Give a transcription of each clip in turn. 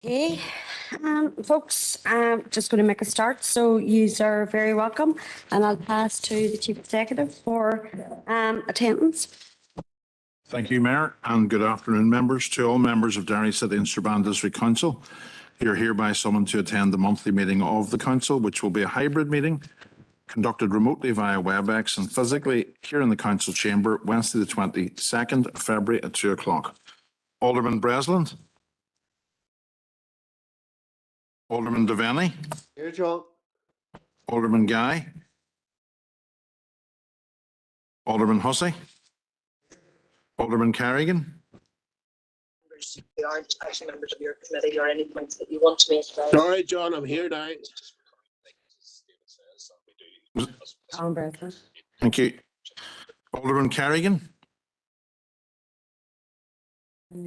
Okay, folks, I'm just going to make a start. So you are very welcome, and I'll pass to the Chief Executive for attendance. Thank you, Mayor, and good afternoon, members. To all members of Derry City and Strabane District Council, you're hereby summoned to attend the monthly meeting of the Council, which will be a hybrid meeting conducted remotely via WebEx and physically here in the Council chamber, Wednesday the 22nd of February at 2 o'clock. Alderman Bresland. Alderman Devaney. Here, John. Alderman Guy. Alderman Hussey. Alderman Carrigan. Who aren't actually members of your committee or any points that you want to make. Sorry, John, I'm here now. Thank you. Alderman Carrigan.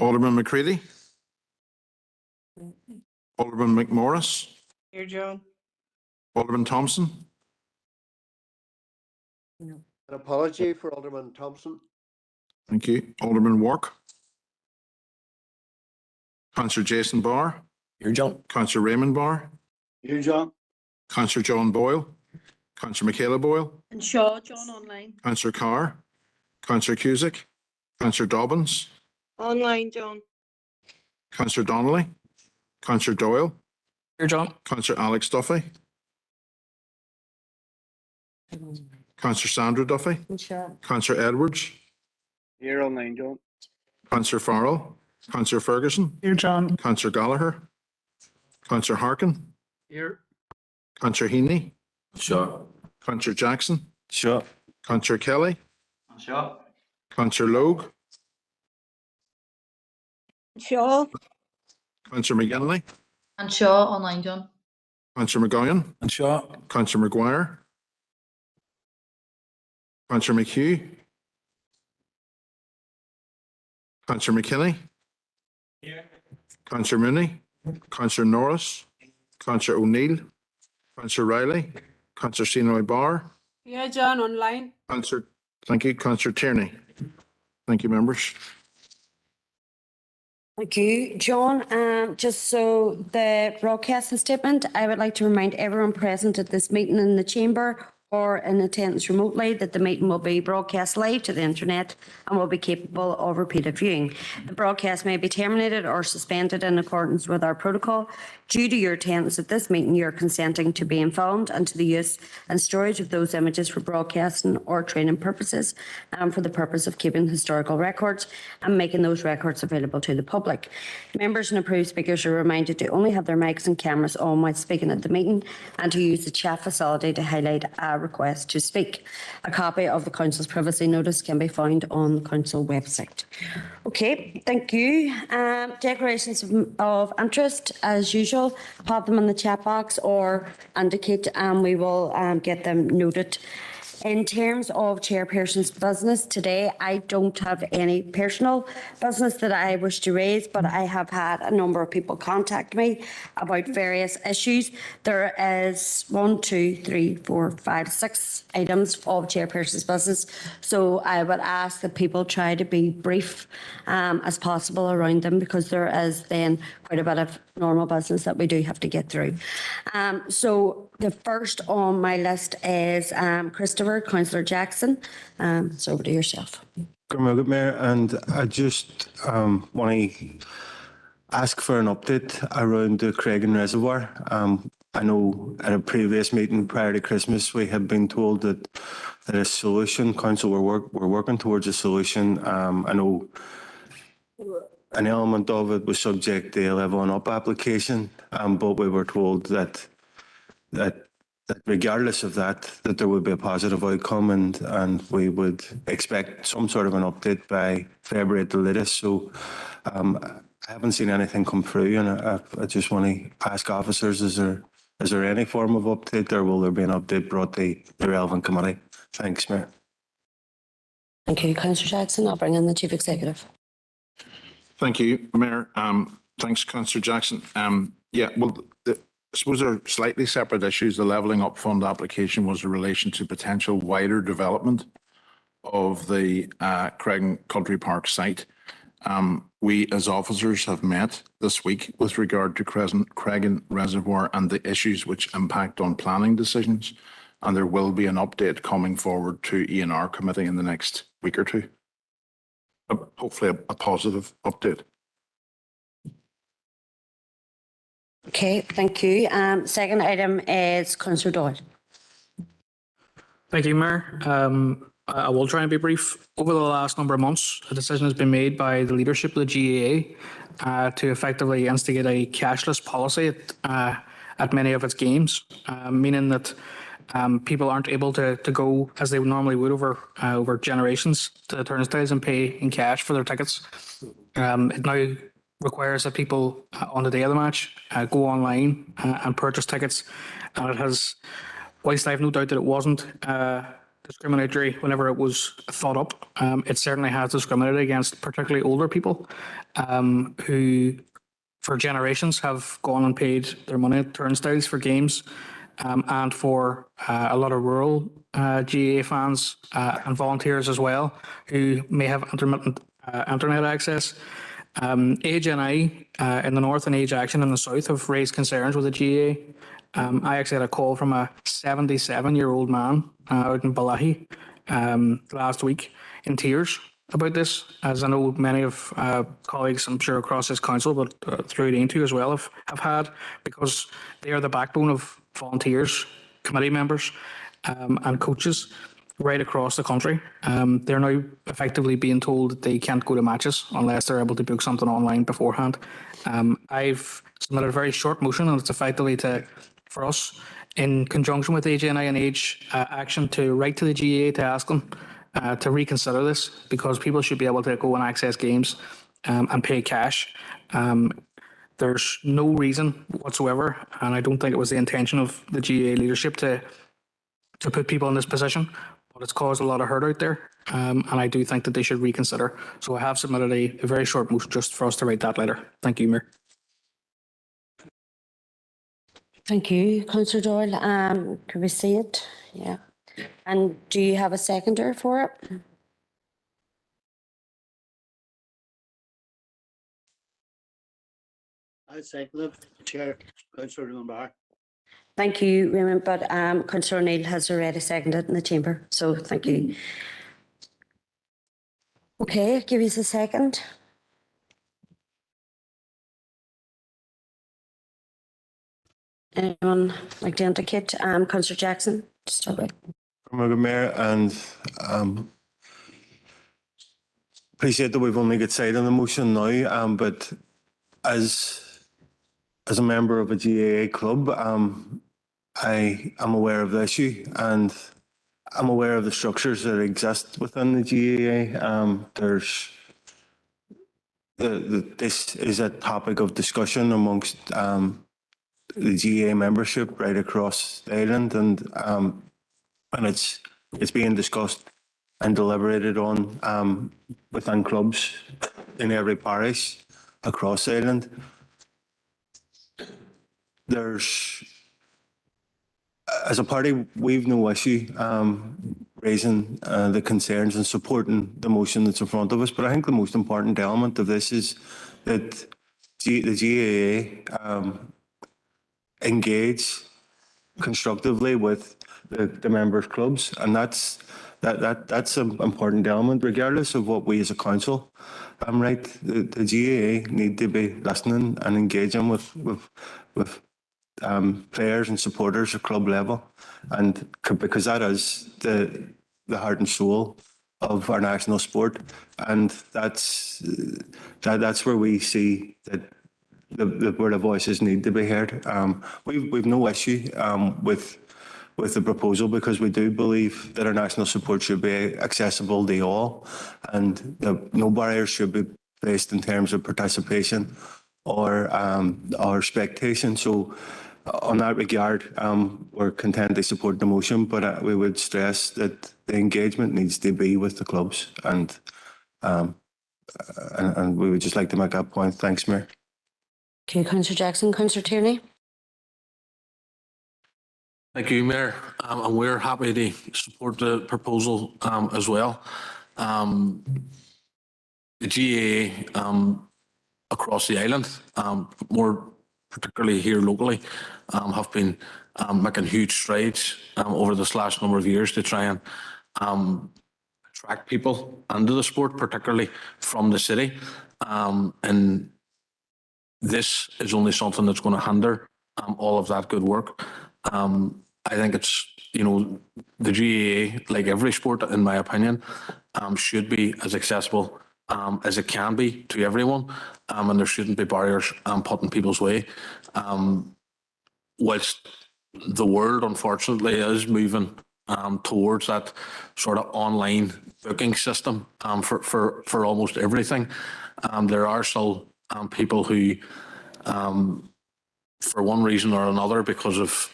Alderman McCready. Alderman McMorris. Here, John. Alderman Thompson. No. An apology for Alderman Thompson. Thank you. Alderman Wark. Councillor Jason Barr. Here, John. Councillor Raymond Barr. Here, John. Councillor John Boyle. Councillor Michaela Boyle. And Shaw, John, online. Councillor Carr. Councillor Cusick. Councillor Dobbins. Online, John. Councillor Donnelly. Councillor Doyle. Here, John. Councillor Alex Duffy. Councillor Sandra Duffy. Sure. Councillor Edwards. Here online, John. Councillor Farrell. Councillor Ferguson. Here, John. Councillor Gallagher. Councillor Harkin. Here. Councillor Heaney. Sure. Councillor Jackson. Sure. Councillor Kelly. Sure. Councillor Logue. Shaw. Councillor McGinley. And Shaw online, John. Councillor McGowan. And sure. Councillor McGuire. Councillor McHugh. Councillor McKinney. Councillor Mooney. Councillor Norris. Councillor O'Neill. Councillor Riley. Councillor Senoy Barr. Yeah, John, online. Councillor, thank you. Councillor Tierney. Thank you, members. Thank you, John. Just so the broadcasting statement, I would like to remind everyone present at this meeting in the chamber or in attendance remotely that the meeting will be broadcast live to the internet and will be capable of repeated viewing. The broadcast may be terminated or suspended in accordance with our protocol. Due to your attendance at this meeting, you are consenting to being filmed and to the use and storage of those images for broadcasting or training purposes and for the purpose of keeping historical records and making those records available to the public. Members and approved speakers are reminded to only have their mics and cameras on while speaking at the meeting and to use the chat facility to highlight a request to speak. A copy of the Council's privacy notice can be found on the Council website. Okay, thank you. Declarations of interest, as usual, pop them in the chat box or indicate and we will get them noted. In terms of chairperson's business today, I don't have any personal business that I wish to raise, but I have had a number of people contact me about various issues. There is 1, 2, 3, 4, 5, 6 items of chairperson's business. So I would ask that people try to be brief as possible around them because there is then quite a bit of normal business that we do have to get through. So the first on my list is Christopher, Councillor Jackson. So over to yourself. Good morning, Mayor, and I just want to ask for an update around the Craigan Reservoir. I know at a previous meeting prior to Christmas, we had been told that a solution, Council were working towards a solution. I know an element of it was subject to a level up application, but we were told that regardless of that there would be a positive outcome and we would expect some sort of an update by February at the latest. So I haven't seen anything come through, and I just want to ask officers, is there any form of update, or will there be an update brought to the relevant committee? Thanks, Mayor. Thank you, Councillor Jackson. I'll bring in the Chief Executive. Thank you, Mayor. Thanks, Councillor Jackson. Yeah, well, I suppose there are slightly separate issues. The Levelling Up Fund application was in relation to potential wider development of the Craigan Country Park site. We as officers have met this week with regard to Creggan Reservoir and the issues which impact on planning decisions. And there will be an update coming forward to E&R committee in the next week or two. Hopefully a positive update. Okay, thank you. Second item is Councillor Doyle. Thank you, Mayor. I will try and be brief. Over the last number of months, a decision has been made by the leadership of the GAA to effectively instigate a cashless policy at many of its games, meaning that people aren't able to go as they normally would over generations to the turnstiles and pay in cash for their tickets. It now requires that people on the day of the match go online and purchase tickets, and it has, whilst I have no doubt that it wasn't discriminatory whenever it was thought up, it certainly has discriminated against particularly older people who for generations have gone and paid their money at turnstiles for games, and for a lot of rural GAA fans and volunteers as well who may have intermittent internet access. Age NI in the north and Age Action in the south have raised concerns with the GAA. I actually had a call from a 77-year-old man out in Balahi last week in tears about this, as I know many of colleagues, I'm sure across this council, but through the into as well, have had, because they are the backbone of volunteers, committee members and coaches right across the country. They're now effectively being told that they can't go to matches unless they're able to book something online beforehand. I've submitted a very short motion, and it's effectively for us, in conjunction with AGNI and Age Action, to write to the GAA to ask them to reconsider this, because people should be able to go and access games and pay cash. There's no reason whatsoever, and I don't think it was the intention of the GAA leadership to put people in this position, but it's caused a lot of hurt out there, and I do think that they should reconsider. So I have submitted a very short motion just for us to write that letter. Thank you, Mayor. Thank you, Councillor Doyle. Can we see it? Yeah. And do you have a seconder for it? I second it, Chair, Councillor Dunbar. Thank you, Raymond, but Councillor Neil has already seconded in the chamber, so thank you. Okay, give us a second. Anyone like to indicate? Councillor Jackson, to start with. Mayor, and appreciate that we've only got sight on the motion now, but as a member of a GAA club, I am aware of the issue, and I'm aware of the structures that exist within the GAA. This is a topic of discussion amongst the GAA membership right across the island, and it's being discussed and deliberated on within clubs in every parish across the island. As a party, we've no issue raising the concerns and supporting the motion that's in front of us. But I think the most important element of this is that the GAA engage constructively with the members' clubs, and that's an important element, regardless of what we as a council right. The GAA need to be listening and engaging with players and supporters at club level, and because that is the heart and soul of our national sport, and that's where we see that where the voices need to be heard. We've no issue with the proposal, because we do believe that our national support should be accessible to all, and no barriers should be placed in terms of participation or expectation. So on that regard, we're content to support the motion, but we would stress that the engagement needs to be with the clubs, and we would just like to make that point. Thanks, Mayor. Okay, Councillor Jackson. Councillor Tierney. Thank you, Mayor. And we're happy to support the proposal as well. the GAA across the island, more particularly here locally, have been making huge strides over this last number of years to try and attract people into the sport, particularly from the city. And this is only something that's going to hinder all of that good work. I think it's, the GAA, like every sport, in my opinion, should be as accessible as it can be to everyone, and there shouldn't be barriers put in people's way. Whilst the world, unfortunately, is moving towards that sort of online booking system for almost everything, there are still people who, for one reason or another, because of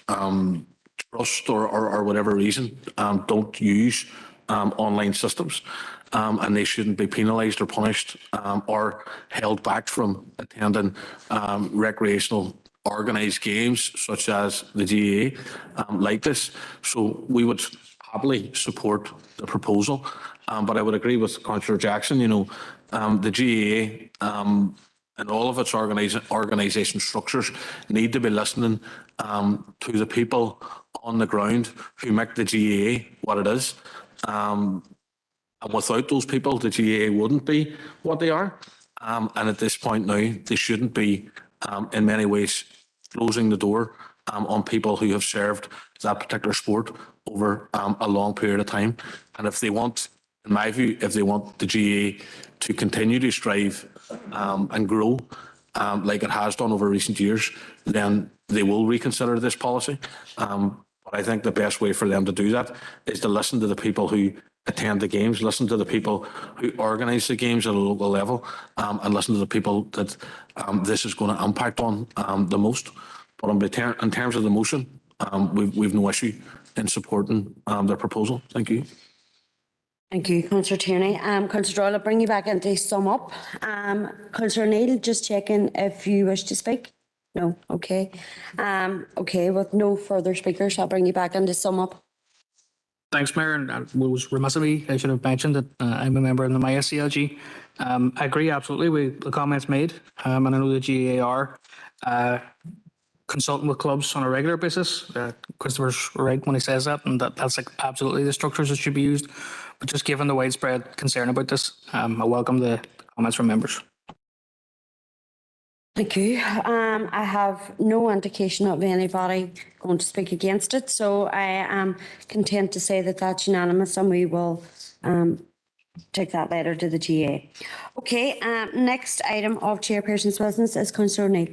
trust or whatever reason, don't use online systems, and they shouldn't be penalised or punished or held back from attending recreational organised games such as the GAA like this. So we would happily support the proposal, but I would agree with Councillor Jackson. The GAA and all of its organisation structures need to be listening to the people on the ground who make the GAA what it is. And without those people, the GAA wouldn't be what they are. And at this point now, they shouldn't be, in many ways, closing the door on people who have served that particular sport over a long period of time. And if they want, in my view, if they want the GAA to continue to strive and grow like it has done over recent years, then they will reconsider this policy. But I think the best way for them to do that is to listen to the people who attend the games, listen to the people who organise the games at a local level, and listen to the people that this is going to impact on the most. But in terms of the motion, we've no issue in supporting their proposal. Thank you. Thank you, Councillor Tierney. Councillor Doyle, I'll bring you back in to sum up. Councillor Neal, just checking if you wish to speak. No, okay. Okay, with no further speakers, I'll bring you back in to sum up. Thanks, Mayor. And it was remiss of me, I should have mentioned that I'm a member of the MySCLG. I agree absolutely with the comments made, and I know the GAR consulting with clubs on a regular basis. Christopher's right when he says that, and that's like absolutely the structures that should be used. But just given the widespread concern about this, I welcome the comments from members. Thank you. I have no indication of anybody going to speak against it, so I am content to say that that's unanimous, and we will take that letter to the GA. Okay, next item of chairperson's business is Councillor Neal.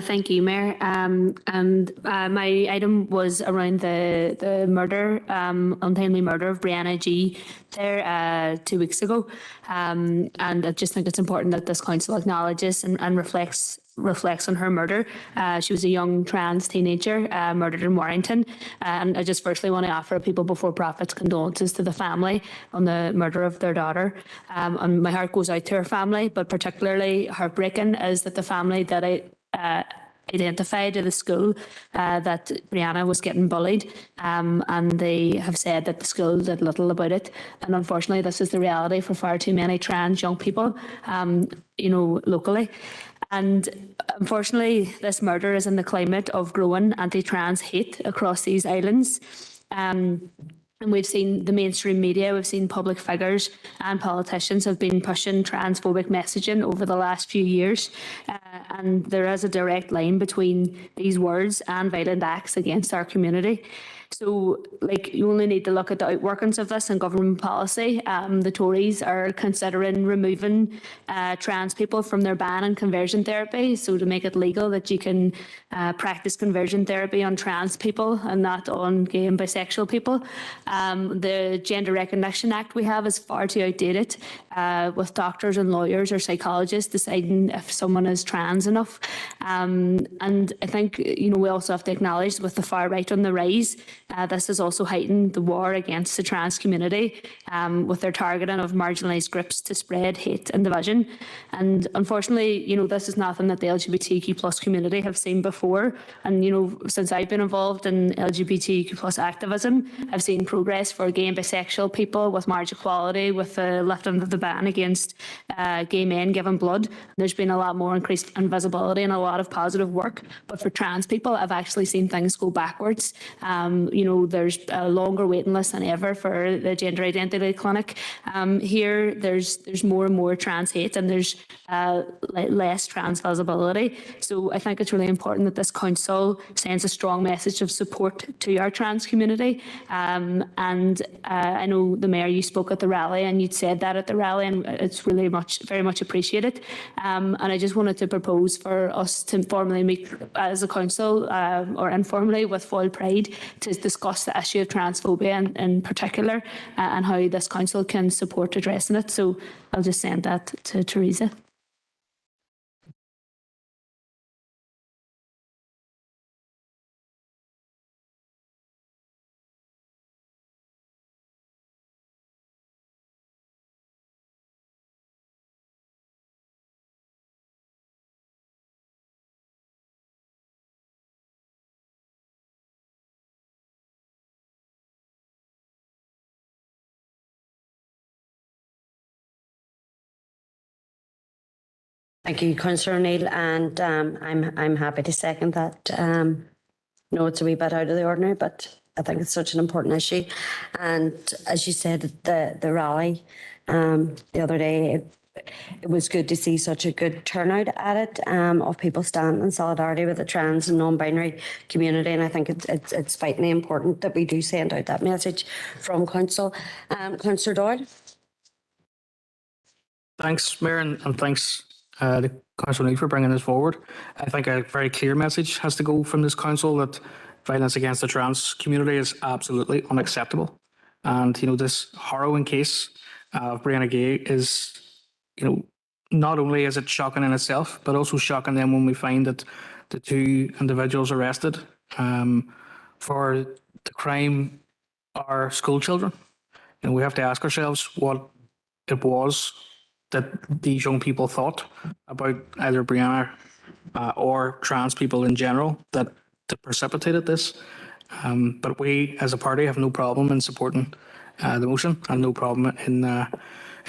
Thank you, Mayor. My item was around the murder, untimely murder of Brianna G. there 2 weeks ago. And I just think it's important that this council acknowledges and reflects on her murder. She was a young trans teenager murdered in Warrington. And I just firstly want to offer People Before Profits condolences to the family on the murder of their daughter. And my heart goes out to her family, but particularly heartbreaking is that the family that identified at the school that Brianna was getting bullied, and they have said that the school did little about it. And unfortunately, this is the reality for far too many trans young people, locally. And unfortunately, this murder is in the climate of growing anti-trans hate across these islands. And we've seen the mainstream media, we've seen public figures and politicians have been pushing transphobic messaging over the last few years. And there is a direct line between these words and violent acts against our community. So, you only need to look at the outworkings of this in government policy. The Tories are considering removing trans people from their ban on conversion therapy, so to make it legal that you can practice conversion therapy on trans people and not on gay and bisexual people. The Gender Recognition Act we have is far too outdated, with doctors and lawyers or psychologists deciding if someone is trans enough. And I think, we also have to acknowledge with the far right on the rise, this has also heightened the war against the trans community with their targeting of marginalised groups to spread hate and division. And unfortunately, this is nothing that the LGBTQ plus community have seen before. And, since I've been involved in LGBTQ plus activism, I've seen progress for gay and bisexual people with marriage equality, with the lifting of the ban against gay men giving blood. There's been a lot more increased visibility and a lot of positive work. But for trans people, I've actually seen things go backwards. There's a longer waiting list than ever for the gender identity clinic. Here, there's more and more trans hate, and there's less trans visibility. So I think it's really important that this council sends a strong message of support to our trans community. And I know the Mayor, you spoke at the rally, and you'd said that at the rally, and it's really very much appreciated. And I just wanted to propose for us to formally meet as a council or informally with Foyle Pride to discuss the issue of transphobia in particular and how this council can support addressing it. So I'll just send that to Teresa. Thank you, Councillor O'Neill, and I'm happy to second that. No, it's a wee bit out of the ordinary, but I think it's such an important issue. And as you said at the rally the other day, it was good to see such a good turnout at it of people standing in solidarity with the trans and non-binary community. And I think it's vitally important that we do send out that message from Council. Councillor Doyle. Thanks, Mayor, and thanks to Councillor O'Neill for bringing this forward. I think a very clear message has to go from this council that violence against the trans community is absolutely unacceptable. And, this harrowing case of Brianna Gay is, not only is it shocking in itself, but also shocking then when we find that the two individuals arrested for the crime are school children. We have to ask ourselves what it was that these young people thought about either Brianna or trans people in general that precipitated this. But we, as a party, have no problem in supporting the motion and no problem in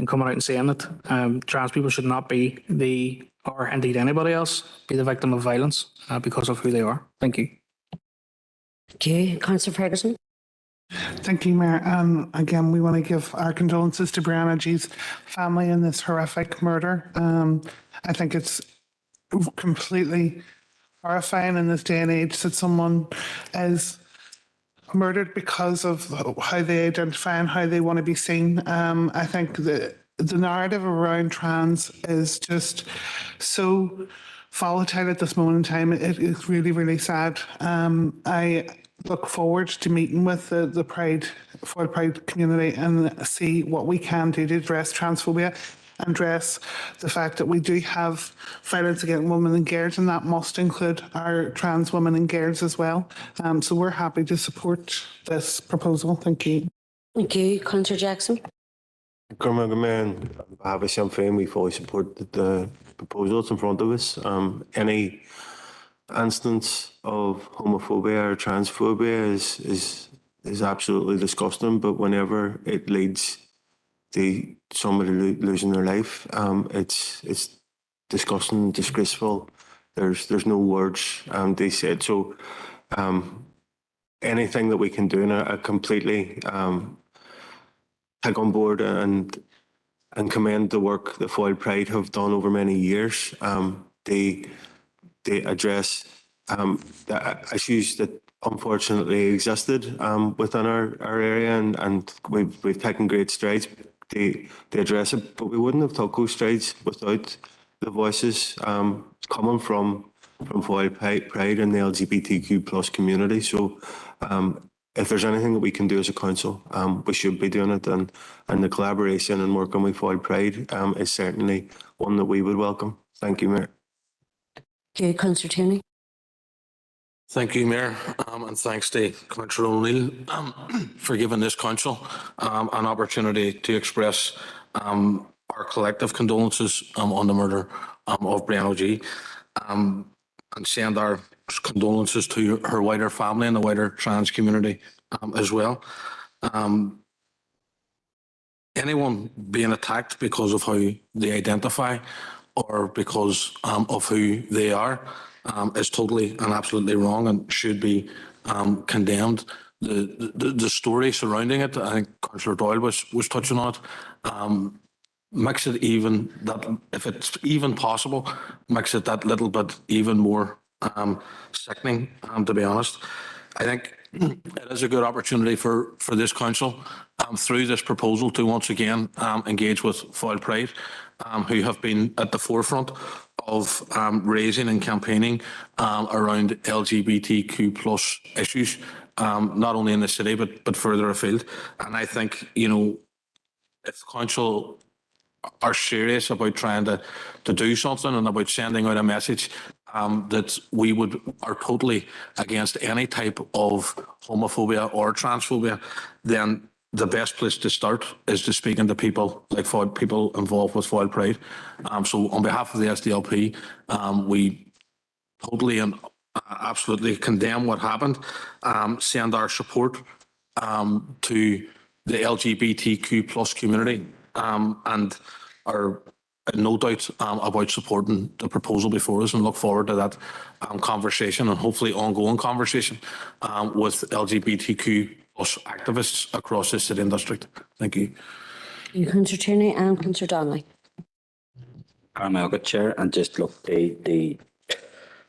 coming out and saying that trans people should not be or indeed anybody else, be the victim of violence because of who they are. Thank you. Thank you. Councillor Ferguson. Thank you, Mayor. Again, we want to give our condolences to Brianna G's family in this horrific murder. I think it's completely horrifying in this day and age that someone is murdered because of how they identify and how they want to be seen. I think the narrative around trans is just so volatile at this moment in time. It is really, really sad. I look forward to meeting with the Foyle Pride community and see what we can do to address transphobia and address the fact that we do have violence against women and girls, and that must include our trans women and girls as well. So we're happy to support this proposal. Thank you. Thank you. Councillor Jackson. Mayor, on behalf of Sinn Féin, we fully support the proposal that's in front of us. Any instance of homophobia or transphobia is absolutely disgusting, but whenever it leads to somebody losing their life, it's disgusting, disgraceful. There's no words they said. So anything that we can do, and I completely take on board and commend the work that Foyle Pride have done over many years. They address the issues that unfortunately existed within our area, and we've taken great strides. They address it, but we wouldn't have took those strides without the voices coming from Foyle Pride and the LGBTQ plus community. So if there's anything that we can do as a council, we should be doing it, and the collaboration and working with Foyle Pride is certainly one that we would welcome. Thank you, Mayor. Thank you, Councillor Tierney. Thank you, Mayor, and thanks to Councillor O'Neill for giving this council an opportunity to express our collective condolences on the murder of Brian O'G, and send our condolences to her wider family and the wider trans community as well. Anyone being attacked because of how they identify or because of who they are is totally and absolutely wrong and should be condemned. The story surrounding it, I think Councillor Doyle was touching on it. Makes it even that, if it's even possible, makes it that little bit even more sickening. To be honest, I think it is a good opportunity for this council through this proposal to once again engage with Foyle Pride, who have been at the forefront of raising and campaigning around LGBTQ plus issues, not only in the city but further afield. And I think, you know, if the council are serious about trying to do something and about sending out a message that we are totally against any type of homophobia or transphobia, then the best place to start is to speaking to people like people involved with Foyle Pride. So on behalf of the SDLP, we totally and absolutely condemn what happened, send our support to the LGBTQ plus community, and are no doubt about supporting the proposal before us, and look forward to that conversation and hopefully ongoing conversation with LGBTQ plus activists across this city and district. Thank you. Councillor Tierney and Councillor Donnelly. Good Chair, and just look, the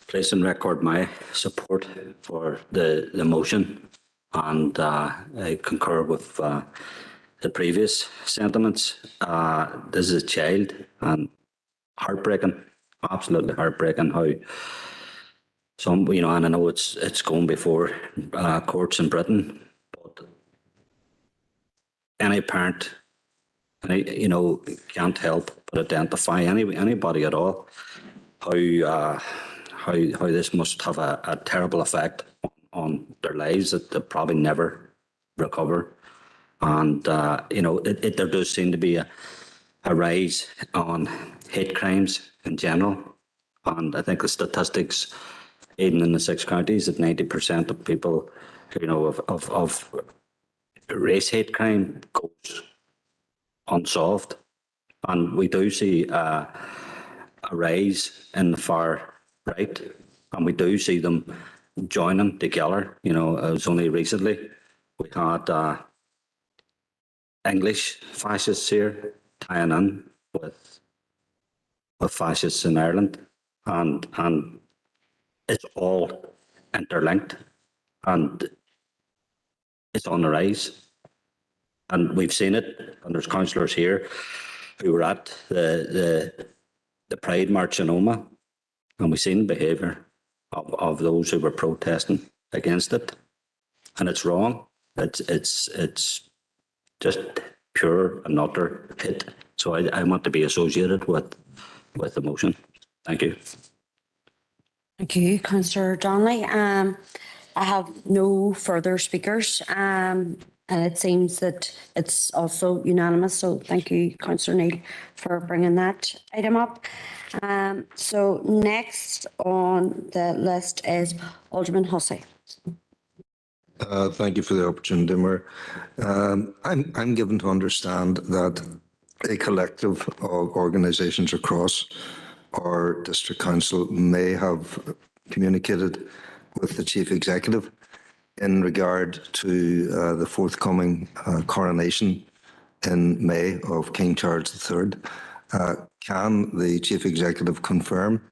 place and record my support for the motion, and I concur with the previous sentiments. This is a child, and heartbreaking, absolutely heartbreaking how some, you know, and I know it's going before courts in Britain, but any parent, you know, can't help but identify anybody at all how this must have a terrible effect on their lives that they'll probably never recover. And, you know, there does seem to be a rise on hate crimes in general. And I think the statistics, even in the 6 counties, that 90% of people, you know, of race hate crime goes unsolved. And we do see a rise in the far right, and we do see them joining together. You know, it was only recently we had English fascists here tying in with fascists in Ireland, and it's all interlinked, and it's on the rise. And we've seen it, and there's councillors here who were at the Pride March in Oma, and we've seen the behaviour of those who were protesting against it, and it's wrong. It's just pure and utter hate. So I want to be associated with the motion. Thank you. Thank you, Councillor Donnelly. I have no further speakers, and it seems that it's also unanimous. So thank you, Councillor Neil, for bringing that item up. So next on the list is Alderman Hussey. Thank you for the opportunity, Mayor. I'm given to understand that a collective of organisations across our district council may have communicated with the chief executive in regard to the forthcoming coronation in May of King Charles III. Can the chief executive confirm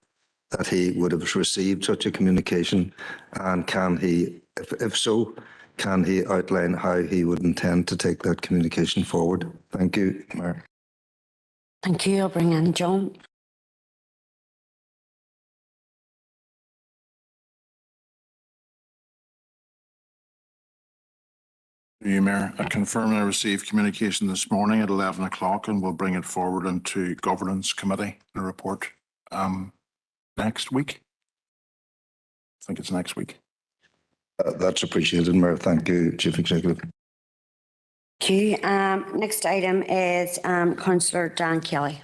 that he would have received such a communication, and can he, if so, can he outline how he would intend to take that communication forward? Thank you, Mayor. Thank you. I'll bring in John. You, Mayor. I confirm I received communication this morning at 11 o'clock, and we'll bring it forward into Governance Committee, the report next week. I think it's next week. That's appreciated, Mayor. Thank you, Chief Executive. Thank you. Next item is Councillor Dan Kelly.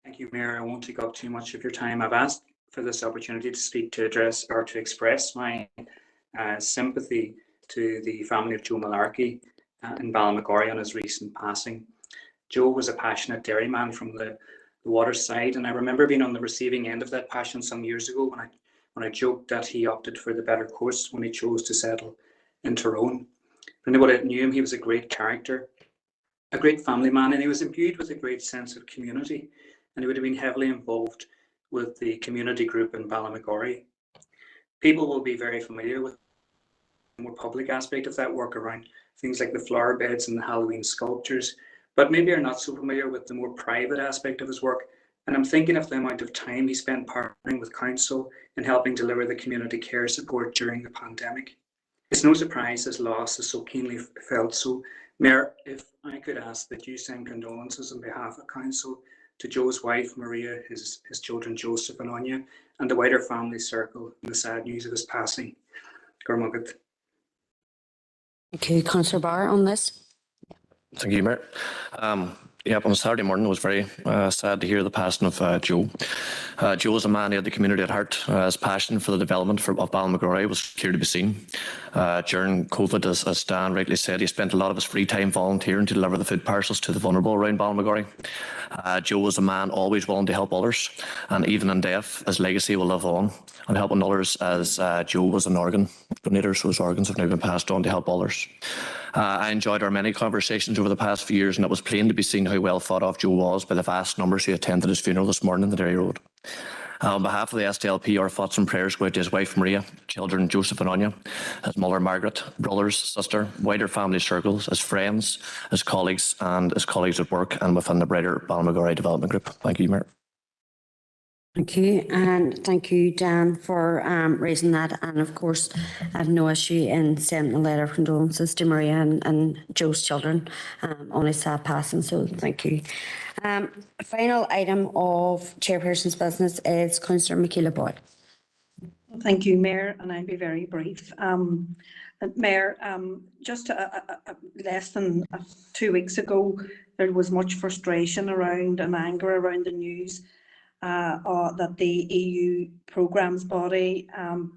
Thank you, Mayor. I won't take up too much of your time. I've asked for this opportunity to speak, to address, or to express my sympathy to the family of Joe Malarkey in Ballinagorry on his recent passing. Joe was a passionate dairyman from the waterside, and I remember being on the receiving end of that passion some years ago when I joked that he opted for the better course when he chose to settle in Tyrone. For anybody that knew him, he was a great character, a great family man, and he was imbued with a great sense of community, and he would have been heavily involved with the community group in Ballinagorry. People will be very familiar with the more public aspect of that work around things like the flower beds and the Halloween sculptures, but maybe are not so familiar with the more private aspect of his work. And I'm thinking of the amount of time he spent partnering with council in helping deliver the community care support during the pandemic. It's no surprise his loss is so keenly felt. So, Mayor, if I could ask that you send condolences on behalf of council to Joe's wife, Maria, his children, Joseph and Anya, and the wider family circle in the sad news of his passing. Gormugget. Thank you. Councillor Barr on this. Thank you, Mayor. On Saturday morning, it was very sad to hear the passing of Joe. Joe was a man who had the community at heart. His passion for the development of Ballinagorry was clear to be seen. During COVID, as Dan rightly said, he spent a lot of his free time volunteering to deliver the food parcels to the vulnerable around Ballinagorry. Joe was a man always willing to help others, and even in death, his legacy will live on and helping others, as Joe was an organ donator, so his organs have now been passed on to help others. I enjoyed our many conversations over the past few years, and it was plain to be seen how well thought of Joe was by the vast numbers who attended his funeral this morning in the Derry Road. On behalf of the SDLP, our thoughts and prayers go out to his wife Maria, children Joseph and Anya, his mother Margaret, brothers, sister, wider family circles, his friends, his colleagues at work and within the brighter Ballinagorry Development Group. Thank you, Mayor. Thank you, and thank you, Dan, for raising that. And of course, I have no issue in sending a letter of condolences to Maria and Joe's children on his sad passing. So thank you. Final item of Chairperson's business is Councillor Michaela Boyd. Thank you, Mayor, and I'll be very brief. Mayor, just less than 2 weeks ago, there was much frustration around and anger around the news that the EU programmes body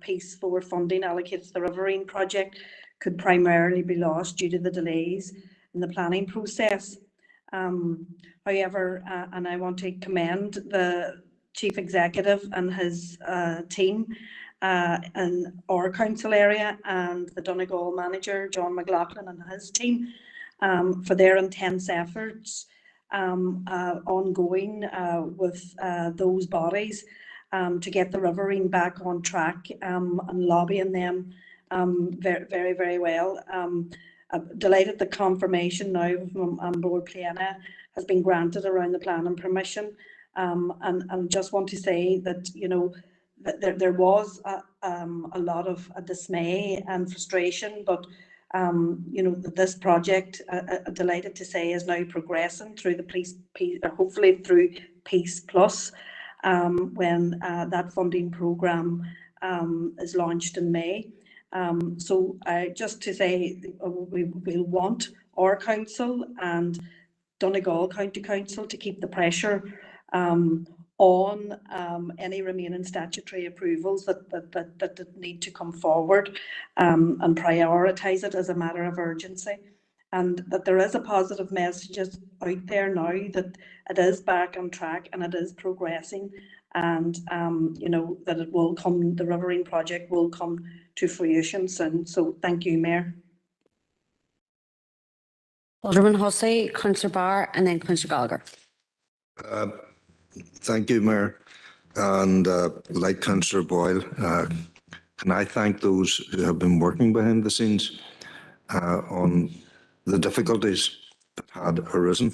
Piece 4 funding allocated to the Riverine project could primarily be lost due to the delays in the planning process. However, and I want to commend the Chief Executive and his team in our council area and the Donegal manager, John McLaughlin, and his team for their intense efforts ongoing with those bodies to get the Riverine back on track and lobbying them very, very well. I'm delighted the confirmation now from Board Plena has been granted around the planning permission, and just want to say that, you know, that there was a lot of dismay and frustration, but you know, this project, delighted to say, is now progressing through the Peace, hopefully through Peace Plus, when that funding programme is launched in May. So just to say, we'll want our council and Donegal County Council to keep the pressure on any remaining statutory approvals that need to come forward and prioritise it as a matter of urgency. And that there is a positive message out there now that it is back on track and it is progressing, and you know, that it will come, the Riverine project will come to fruition soon. So thank you, Mayor. Alderman Hussey, Councillor Barr, and then Councillor Gallagher. Thank you, Mayor. And like Councillor Boyle, can I thank those who have been working behind the scenes on the difficulties that had arisen.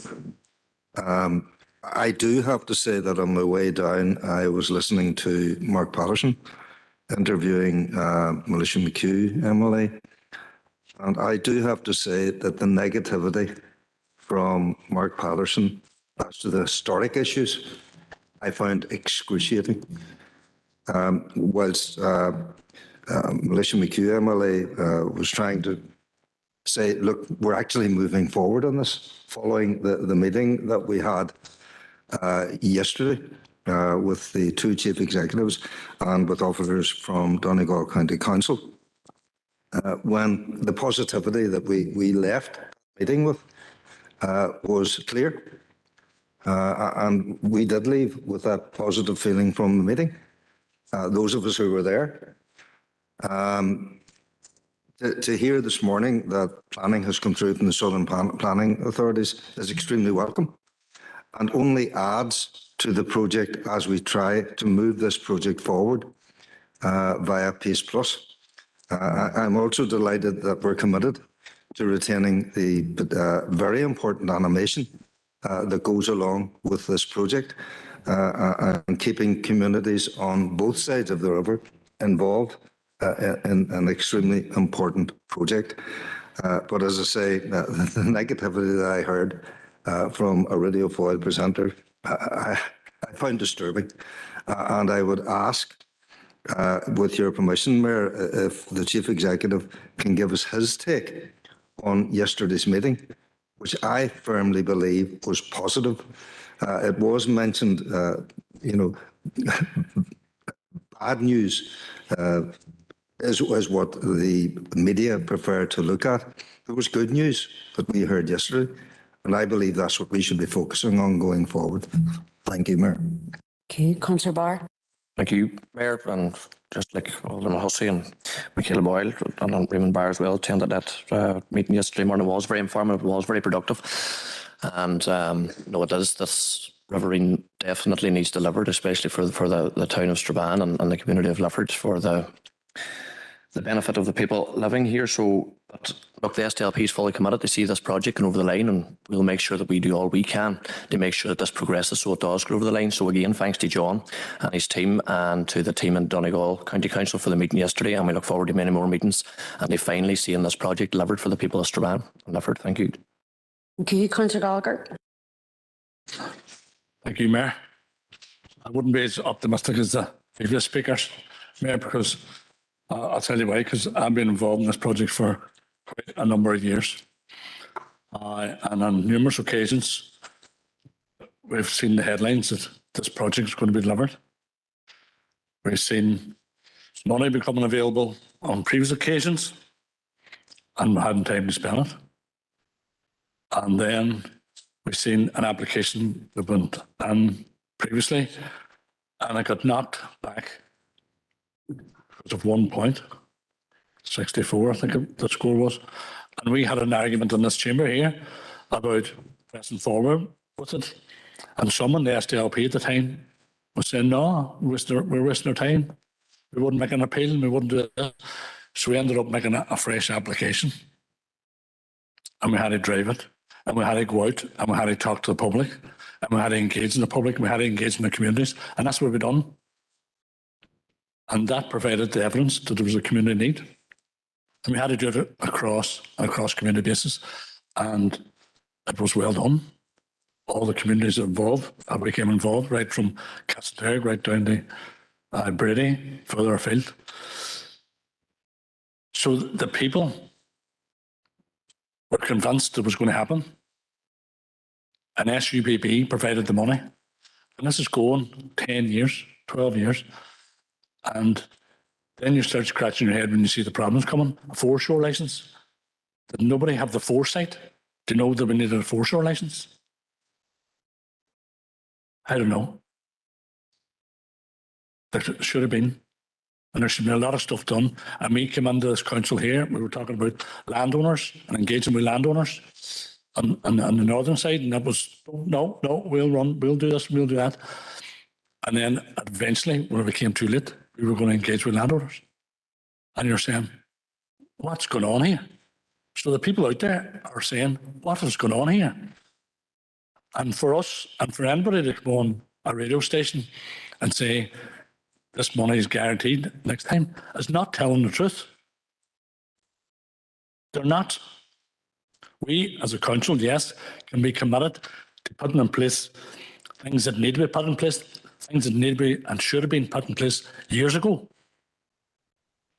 I do have to say that on my way down, I was listening to Mark Patterson interviewing Melissa McHugh, MLA. And I do have to say that the negativity from Mark Patterson as to the historic issues, I found excruciating. whilst Militia McHugh MLA was trying to say, look, we're actually moving forward on this following the meeting that we had yesterday with the two chief executives and with officers from Donegal County Council. When the positivity that we left meeting with was clear, and we did leave with that positive feeling from the meeting, those of us who were there. To hear this morning that planning has come through from the Southern Planning Authorities is extremely welcome and only adds to the project as we try to move this project forward via Pace Plus. I'm also delighted that we're committed to retaining the very important animation that goes along with this project and keeping communities on both sides of the river involved in an extremely important project. But as I say, the negativity that I heard from a Radio Foil presenter, I found disturbing. And I would ask, with your permission, Mayor, if the Chief Executive can give us his take on yesterday's meeting, which I firmly believe was positive. It was mentioned, bad news is what the media prefer to look at. There was good news that we heard yesterday, and I believe that's what we should be focusing on going forward. Thank you, Mayor. Okay, Councillor Barr. Thank you, Mayor, and just like Alderman Hussey and Michaela Boyle and Raymond Barr as well attended that meeting yesterday morning. It was very informative, it was very productive, and no, it is. This riverine definitely needs delivered, especially for the town of Strabane and the community of Lifford for the benefit of the people living here. So, but look, the SDLP is fully committed to see this project go over the line, and we'll make sure that we do all we can to make sure that this progresses so it does go over the line. So again, thanks to John and his team and to the team in Donegal County Council for the meeting yesterday, and we look forward to many more meetings and to finally seeing this project delivered for the people of Strabane and Lifford. Thank you. Okay, Councillor Gallagher. Thank you, Mayor. I wouldn't be as optimistic as the previous speakers, Mayor, because I'll tell you why, because I've been involved in this project for quite a number of years. And on numerous occasions, we've seen the headlines that this project is going to be delivered. We've seen money becoming available on previous occasions, and we hadn't time to spend it. And then we've seen an application that went in previously, and it got knocked back because of 1 point, 64, I think the score was. And we had an argument in this chamber here about pressing forward with it. And someone, the SDLP at the time, was saying, no, we're wasting our time. We wouldn't make an appeal, we wouldn't do that. So we ended up making a fresh application. And we had to drive it. And we had to go out and we had to talk to the public. And we had to engage in the public. And we had to engage in the communities. And that's what we've done. And that provided the evidence that there was a community need. And we had to do it across community basis. And it was well done. All the communities involved became involved, right from Castleberg right down to Brady, further afield. So the people were convinced it was going to happen. And SUPB provided the money. And this is going 10 years, 12 years. And then you start scratching your head when you see the problems coming. A foreshore licence. Did nobody have the foresight to know that we needed a foreshore licence? I don't know. There should have been. And there should be a lot of stuff done. And we came into this council here, we were talking about landowners and engaging with landowners on the northern side. And that was, no, we'll do this, we'll do that. And then eventually, when it became too late, we were going to engage with landowners. And you're saying, what's going on here? So the people out there are saying, what is going on here? And for us, and for anybody to come on a radio station and say, this money is guaranteed next time, is not telling the truth. They're not. We, as a council, yes, can be committed to putting in place things that need to be put in place, things that need to be and should have been put in place years ago.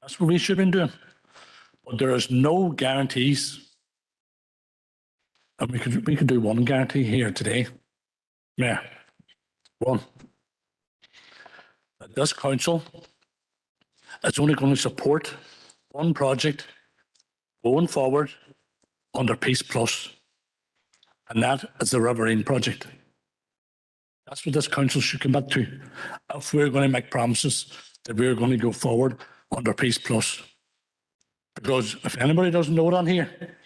That's what we should have been doing. But there is no guarantees. And we could do one guarantee here today. Yeah. One. That this council is only going to support one project going forward under Peace Plus, and that is the Riverine project. That's what this council should commit to if we're going to make promises that we're going to go forward under Peace Plus. Because if anybody doesn't know it on here,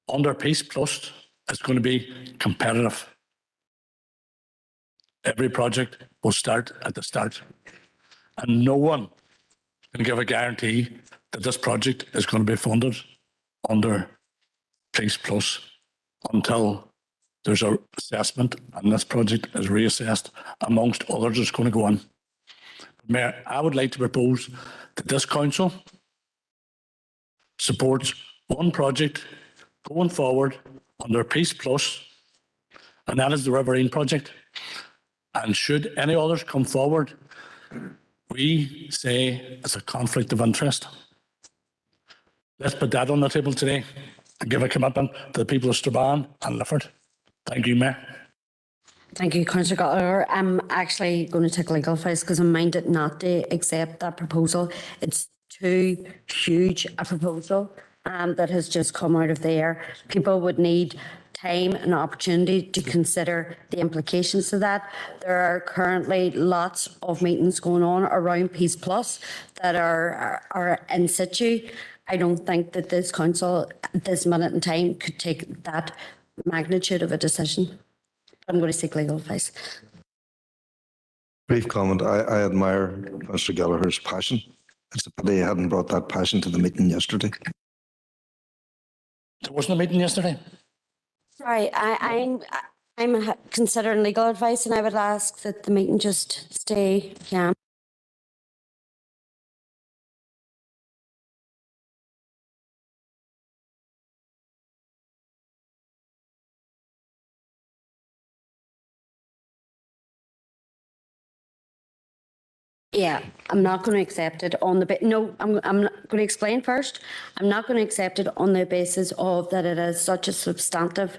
under Peace Plus is going to be competitive. Every project will start at the start, and no one can give a guarantee that this project is going to be funded under Peace Plus until there's an assessment and this project is reassessed amongst others that's going to go on. Mayor, I would like to propose that this council supports one project going forward under Peace Plus, and that is the Riverine project. And should any others come forward, we say it's a conflict of interest. Let's put that on the table today and give a commitment to the people of Strabane and Lifford. Thank you, Mayor. Thank you, Councillor Gallagher. I'm actually going to take legal advice because I'm minded not to accept that proposal. It's too huge a proposal that has just come out of the air. People would need time and opportunity to consider the implications of that. There are currently lots of meetings going on around Peace Plus that are in situ. I don't think that this council at this minute in time could take that magnitude of a decision. I'm going to seek legal advice. Brief comment. I admire Mr. Gallagher's passion. It's a pity he hadn't brought that passion to the meeting yesterday. There wasn't a meeting yesterday. Sorry, I'm considering legal advice, and I would ask that the meeting just stay calm. Yeah, I'm not going to accept it on the no, I'm not going to explain first. I'm not going to accept it on the basis of that it is such a substantive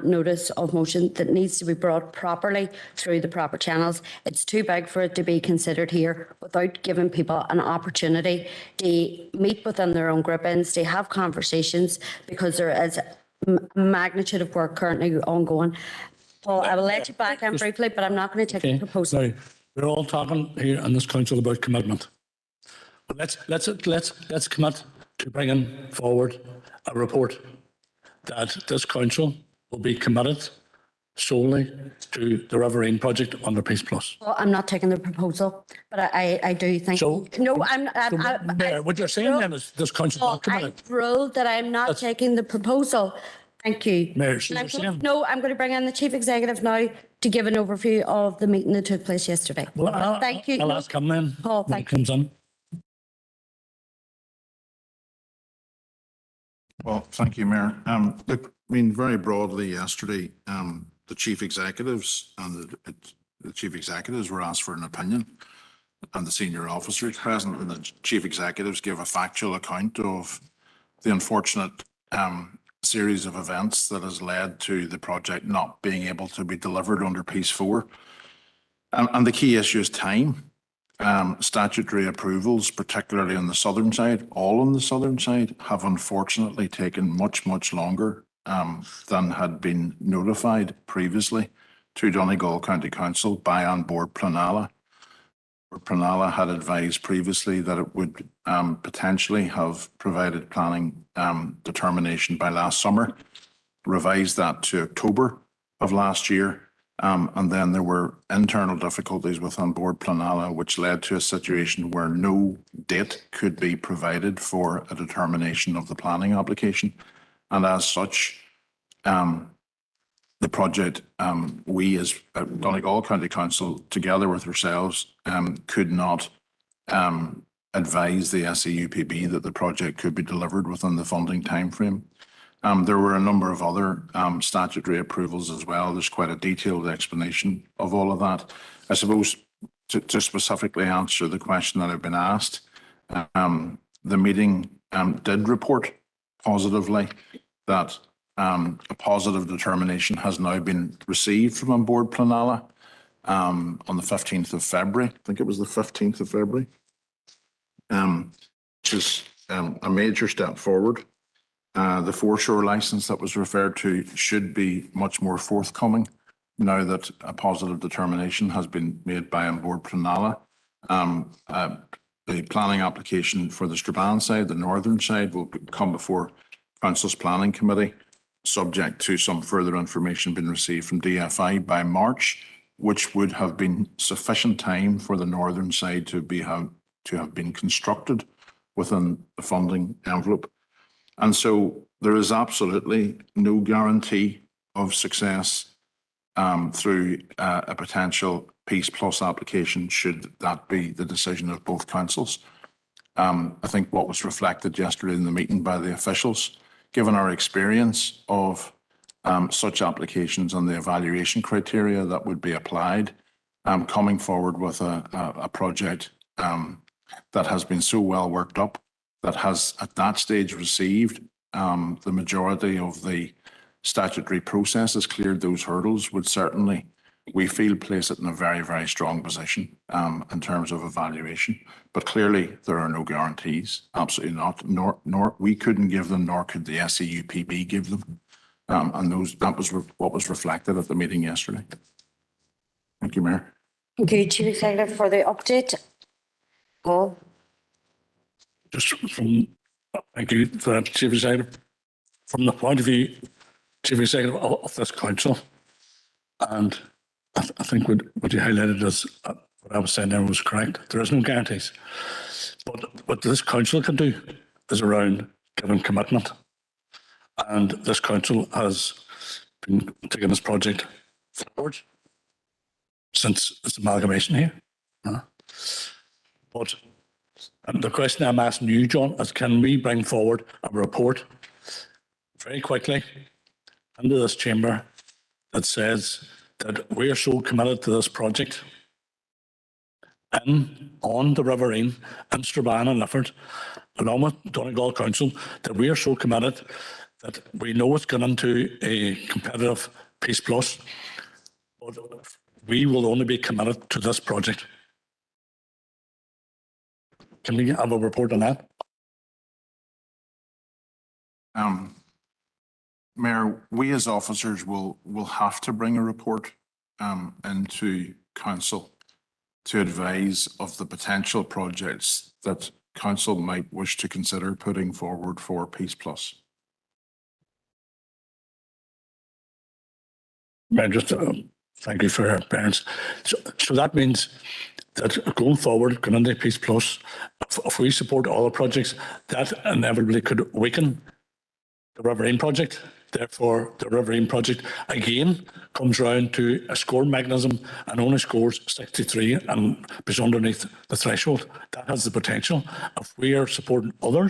notice of motion that needs to be brought properly through the proper channels. It's too big for it to be considered here without giving people an opportunity to meet within their own groupings, to have conversations, because there is a magnitude of work currently ongoing. Paul, I will let you back in briefly, but I'm not going to take the proposal. Sorry. We're all talking here in this council about commitment. But let's commit to bringing forward a report that this council will be committed solely to the Riverine project under Peace Plus. Well, I'm not taking the proposal, but I do think. So, no, I'm. Mayor, what you're saying then is this council is not committed. I ruled that I'm not taking the proposal. Thank you. Mayor, so you're saying. No, I'm going to bring in the chief executive now to give an overview of the meeting that took place yesterday. Well, thank you. I'll ask him then. Paul, when he thank you. comes in. Well, thank you, Mayor. Look, I mean, very broadly yesterday, the chief executives and the chief executives were asked for an opinion, and the senior officers present, and the chief executives gave a factual account of the unfortunate series of events that has led to the project not being able to be delivered under Peace 4. And the key issue is time. Statutory approvals, particularly on the southern side, all on the southern side, have unfortunately taken much, much longer than had been notified previously to Donegal County Council by An Bord Pleanála. Pleanála had advised previously that it would potentially have provided planning determination by last summer, revised that to October of last year, and then there were internal difficulties with An Bord Pleanála, which led to a situation where no date could be provided for a determination of the planning application. And as such, the project, we as Donegal County Council, together with ourselves, could not advise the SEUPB that the project could be delivered within the funding timeframe. There were a number of other statutory approvals as well. There's quite a detailed explanation of all of that. I suppose to specifically answer the question that I've been asked, the meeting did report positively that a positive determination has now been received from on board Planala on the 15th of February. I think it was the 15th of February, which is a major step forward. The foreshore license that was referred to should be much more forthcoming now that a positive determination has been made by on board Planala. The planning application for the Strabane side, the northern side, will come before Council's Planning Committee, subject to some further information being received from DFI by March, which would have been sufficient time for the northern side to have been constructed within the funding envelope. And so there is absolutely no guarantee of success through a potential Peace Plus application, should that be the decision of both councils. I think what was reflected yesterday in the meeting by the officials, given our experience of such applications and the evaluation criteria that would be applied, coming forward with a project that has been so well worked up, that has at that stage received the majority of the statutory processes, cleared those hurdles, would certainly, we feel, place it in a very, very strong position in terms of evaluation. But clearly there are no guarantees, absolutely not, nor we couldn't give them, nor could the SEUPB give them. And that was what was reflected at the meeting yesterday. Thank you, Mayor. Thank you, Chief Executive, for the update. Paul? Just from, thank you for that, Chief Executive. From the point of view, Chief Executive, of this council, and I think what you highlighted as what I was saying there was correct. There is no guarantees. But what this council can do is around giving commitment. And this council has been taking this project forward since its amalgamation here. But the question I'm asking you, John, is can we bring forward a report very quickly into this chamber that says that we are so committed to this project on the Riverine and Strabane and Lifford, along with Donegal Council, that we are so committed that we know it's gone into a competitive Peace Plus, but we will only be committed to this project. Can we have a report on that? Mayor, we as officers will have to bring a report into council to advise of the potential projects that council might wish to consider putting forward for Peace Plus. Mayor, just thank you for your parents. So that means that going forward, going into Peace Plus, if we support all the projects, that inevitably could weaken the Riverine project. Therefore, the Riverine project again comes round to a score mechanism and only scores 63 and is underneath the threshold. That has the potential. If we are supporting other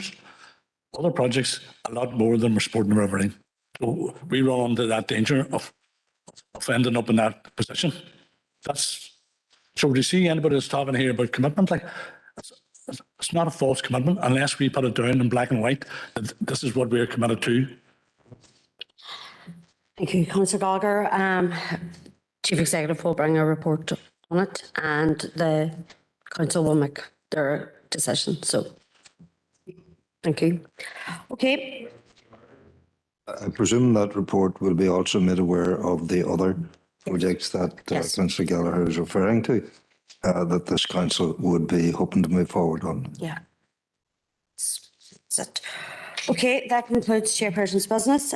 projects a lot more than we're supporting the Riverine, so we run into that danger of ending up in that position. So do you see anybody that's talking here about commitment? Like, it's not a false commitment unless we put it down in black and white that this is what we're committed to. Thank you, Councillor Gallagher. Chief Executive will bring a report on it and the council will make their decision. So, thank you. Okay. I presume that report will be also made aware of the other projects that Councillor Gallagher is referring to, that this council would be hoping to move forward on. Yeah. That's it. Okay, that concludes Chairperson's business.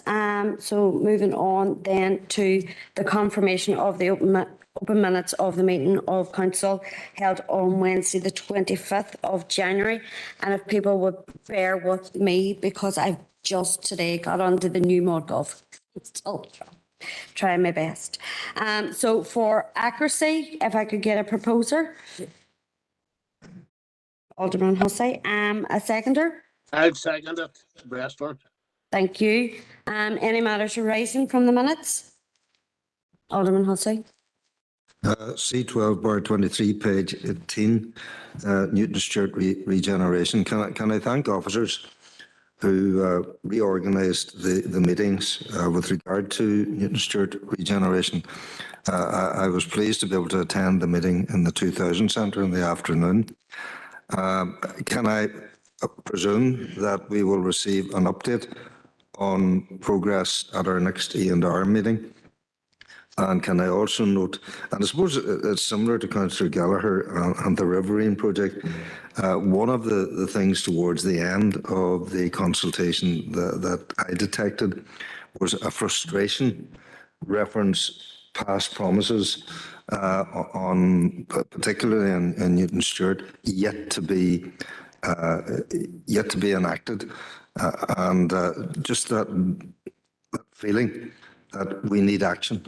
So moving on then to the confirmation of the open minutes of the meeting of council held on Wednesday, the 25th of January. And if people would bear with me because I've just today got onto the new ModGov. Still trying my best. So for accuracy, if I could get a proposer. Alderman Hussey, a seconder. I've seconded Brestford. Thank you. Any matters arising from the minutes? Alderman Hussey. C12/23, page 18, Newton Stewart regeneration. Can I thank officers who reorganised the meetings with regard to Newton Stewart regeneration. I was pleased to be able to attend the meeting in the 2000 Centre in the afternoon. Can I presume that we will receive an update on progress at our next E&R meeting? And can I also note, and I suppose it's similar to Councillor Gallagher and the Riverine project, one of the things towards the end of the consultation that I detected was a frustration reference past promises on, particularly in Newton Stewart, yet to be enacted, and just that feeling that we need action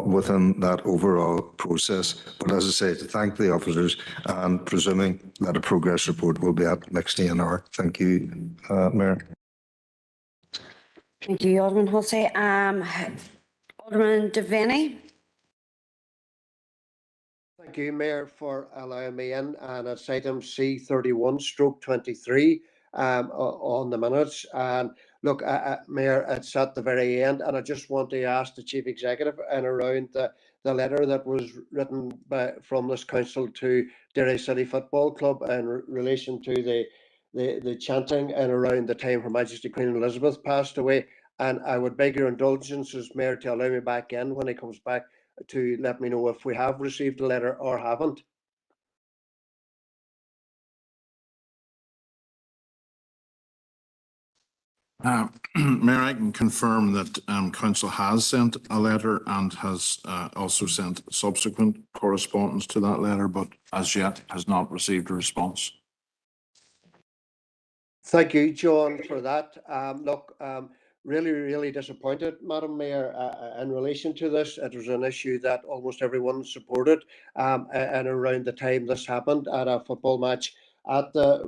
within that overall process. But as I say, to thank the officers and presuming that a progress report will be at next ENR. Thank you, Mayor. Thank you, Alderman Hussey. Alderman Devaney. Thank you, Mayor, for allowing me in. And it's item C31/23 on the minutes. And look, Mayor, it's at the very end, and I just want to ask the Chief Executive and around the letter that was written from this council to Derry City Football Club in relation to the chanting and around the time Her Majesty Queen Elizabeth passed away. And I would beg your indulgence as Mayor to allow me back in when he comes back to let me know if we have received a letter or haven't. Mayor, I can confirm that Council has sent a letter and has also sent subsequent correspondence to that letter, but as yet has not received a response. Thank you, John, for that. Look, really disappointed, Madam Mayor, in relation to this. It was an issue that almost everyone supported, and around the time this happened at a football match at the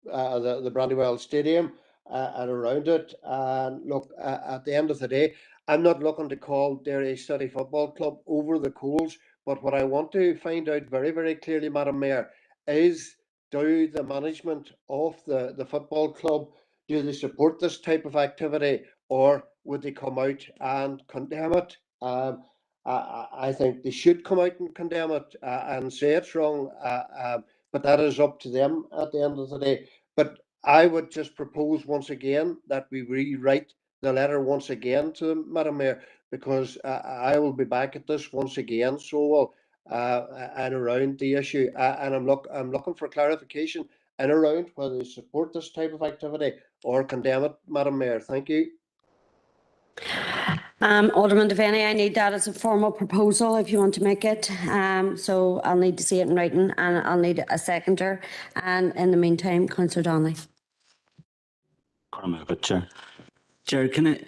Brandywell Stadium and around it. And look, at the end of the day, I'm not looking to call Derry City Football Club over the coals, but what I want to find out very clearly, Madam Mayor, is do the management of the football club, do they support this type of activity, or would they come out and condemn it? I think they should come out and condemn it and say it's wrong, but that is up to them at the end of the day. But I would just propose once again that we rewrite the letter once again to them, Madam Mayor, because I will be back at this once again, so will and around the issue, and I'm looking for clarification and around whether they support this type of activity or condemn it, Madam Mayor. Thank you. Alderman Devaney, I need that as a formal proposal if you want to make it. So I'll need to see it in writing and I'll need a seconder. And in the meantime, Councillor Donnelly. Chair. Chair, can I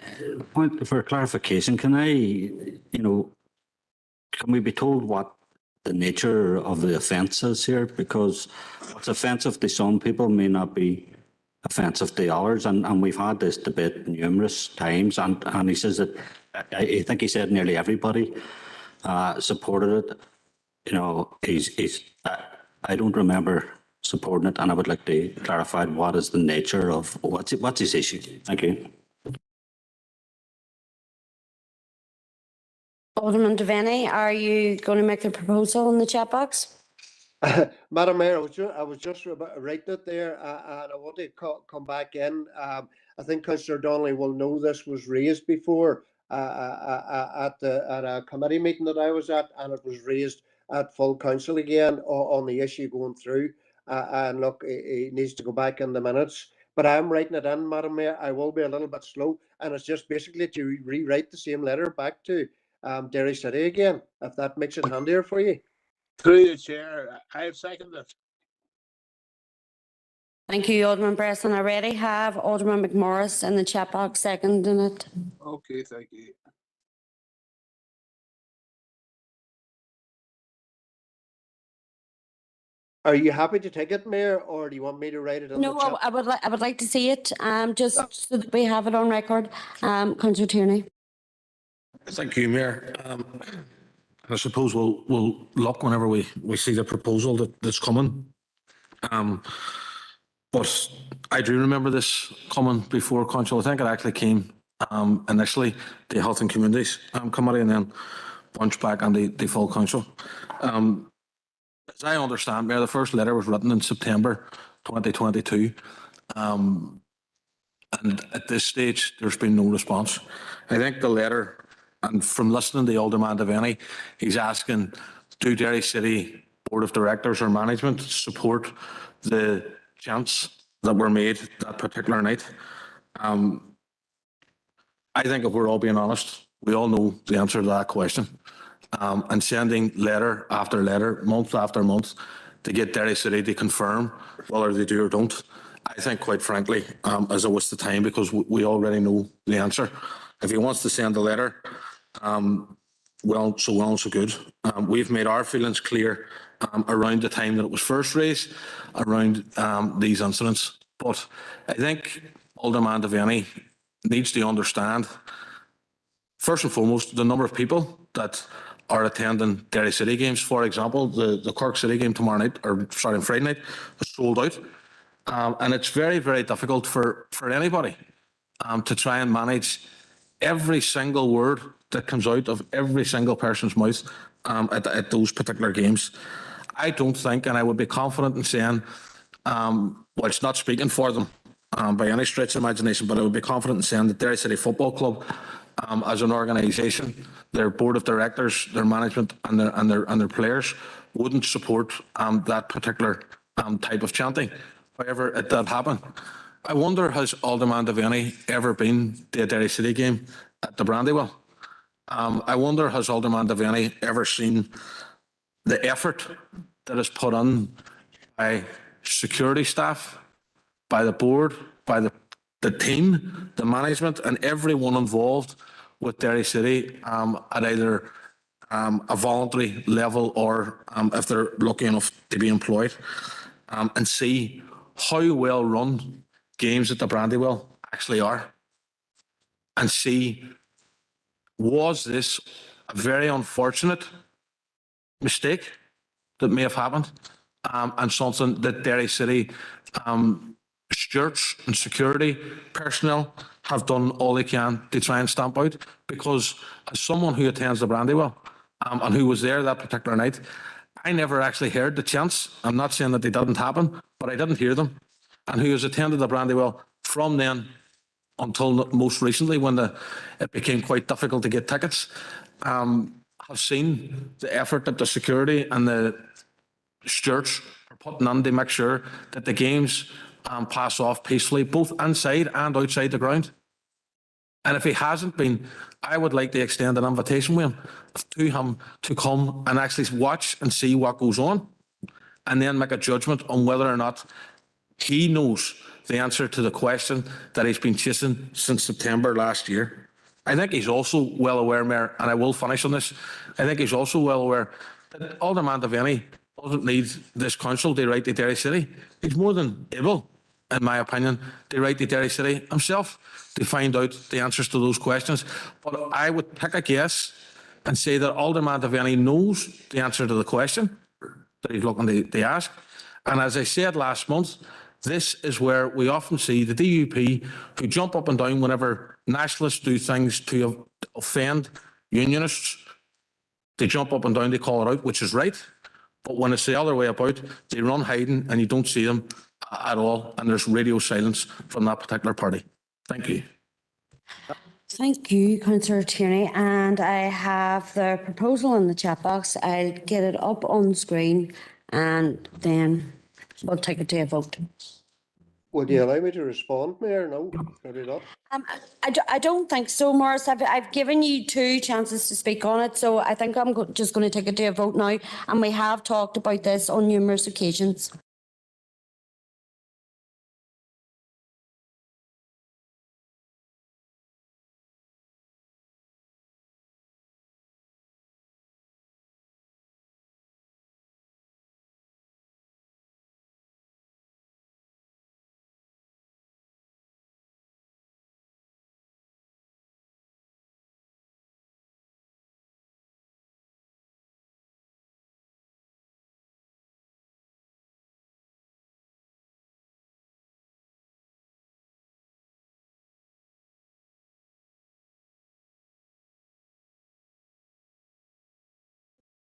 point for clarification? Can can we be told what the nature of the offence is here? Because what's offensive to some people may not be offensive to others, and we've had this debate numerous times. And he says that I think he said nearly everybody supported it. I don't remember supporting it, and I would like to clarify what is the nature of what's his issue. Thank you. Alderman Devaney, are you going to make the proposal in the chat box? Madam Mayor, I was just writing it there, and I want to come back in. I think Councillor Donnelly will know this was raised before at a committee meeting that I was at, and it was raised at full council again on the issue going through. And look, it needs to go back in the minutes. But I'm writing it in, Madam Mayor. I will be a little bit slow, and it's just basically to rewrite the same letter back to Derry City again, if that makes it handier for you. Through the chair, I have seconded. Thank you, Alderman Bresson. I already have Alderman McMorris in the chat box seconding it. Okay, thank you. Are you happy to take it, Mayor, or do you want me to write it in the No, chat? I would like to see it, just so that we have it on record. Councillor Tierney. Thank you, Mayor. I suppose we'll look whenever we see the proposal that's coming. But I do remember this coming before council. I think it actually came initially the Health and Communities Committee and then bunched back on the full council. As I understand, Mayor, the first letter was written in September 2022. And at this stage, there's been no response. I think the letter, and from listening to Alderman Devaney, he's asking, do Derry City Board of Directors or management support the chants that were made that particular night? I think if we're all being honest, we all know the answer to that question. And sending letter after letter, month after month, to get Derry City to confirm whether they do or don't, I think, quite frankly, is a waste of time because we already know the answer. If he wants to send a letter, well, so good. We've made our feelings clear around the time that it was first raised, around these incidents. But I think Alderman Devaney needs to understand, first and foremost, the number of people that are attending Derry City games. For example, the Cork City game tomorrow night, or sorry, on Friday night, is sold out. And it's very, very difficult for anybody to try and manage every single word that comes out of every single person's mouth at those particular games. I don't think, and I would be confident in saying, well, it's not speaking for them by any stretch of imagination, but I would be confident in saying that Derry City Football Club, as an organisation, their board of directors, their management, and their players wouldn't support that particular type of chanting. However, it did happen. I wonder, has Alderman Devaney ever been to a Derry City game at the Brandywell? I wonder, has Alderman Devaney ever seen the effort that is put on by security staff, by the board, by the team, the management, and everyone involved with Derry City at either a voluntary level or if they're lucky enough to be employed, and see how well run games at the Brandywell actually are, and see, was this a very unfortunate mistake that may have happened, and something that Derry City stewards and security personnel have done all they can to try and stamp out? Because as someone who attends the Brandywell and who was there that particular night, I never actually heard the chants. I'm not saying that they didn't happen, but I didn't hear them. And who has attended the Brandywell from then until most recently, when it became quite difficult to get tickets, have seen the effort that the security and the stewards are putting on to make sure that the games pass off peacefully, both inside and outside the ground. And if he hasn't been, I would like to extend an invitation to him to come and actually watch and see what goes on, and then make a judgment on whether or not he knows the answer to the question that he's been chasing since September last year. I think he's also well aware, Mayor, and I will finish on this, I think he's also well aware that Alderman Devaney doesn't need this council to write to Derry City. He's more than able, in my opinion, to write to Derry City himself to find out the answers to those questions. But I would take a guess and say that Alderman Devaney knows the answer to the question that he's looking to ask. And as I said last month, this is where we often see the DUP who jump up and down whenever nationalists do things to offend unionists. They jump up and down, they call it out, which is right. But when it's the other way about, they run hiding and you don't see them at all. And there's radio silence from that particular party. Thank you. Thank you, Councillor Tierney. And I have the proposal in the chat box. I'll get it up on screen and then we'll take it to a vote. Would you allow me to respond, Mayor? No, maybe not. I don't think so, Morris. I've given you 2 chances to speak on it, so I think I'm just going to take it to a vote now. And we have talked about this on numerous occasions.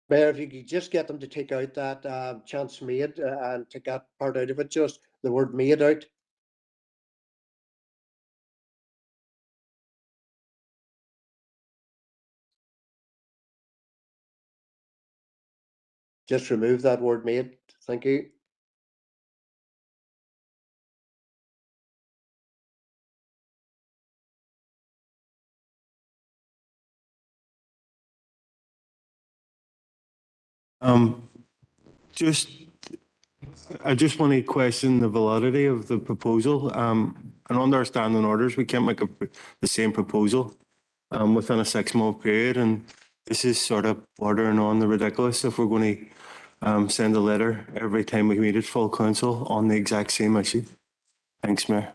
Mayor, if you could just get them to take out that chance made and take that part out of it, just the word made out. Just remove that word made. Thank you. Just, I just want to question the validity of the proposal. And under our standing orders, we can't make the same proposal within a 6-month period. And this is sort of bordering on the ridiculous if we're going to send a letter every time we meet at full council on the exact same issue. Thanks, Mayor.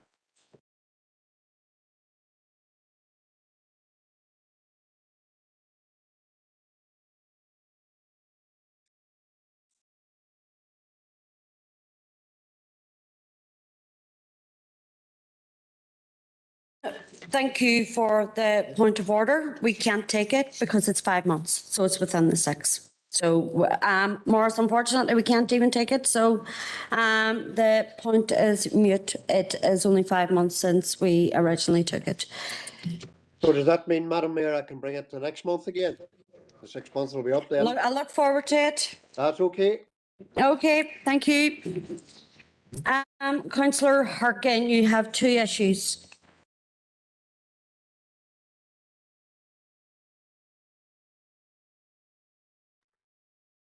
Thank you for the point of order. We can't take it because it's 5 months, so it's within the 6. So, Morris, unfortunately, we can't even take it. So, the point is mute. It is only 5 months since we originally took it. So does that mean, Madam Mayor, I can bring it to next month again? The 6 months will be up then. I look forward to it. That's okay. Okay, thank you. Councillor Harkin, you have 2 issues.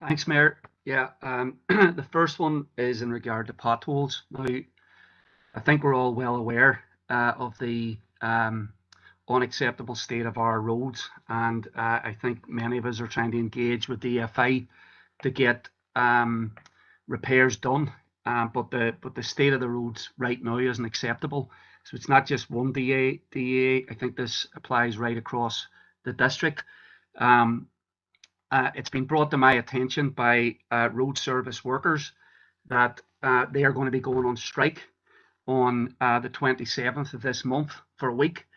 Thanks, Mayor. Yeah, the first one is in regard to potholes. Now, I think we're all well aware of the unacceptable state of our roads, and I think many of us are trying to engage with DFI to get repairs done. But the state of the roads right now isn't acceptable. So it's not just one DA. I think this applies right across the district. It's been brought to my attention by road service workers that they are going to be going on strike on the 27th of this month for a week.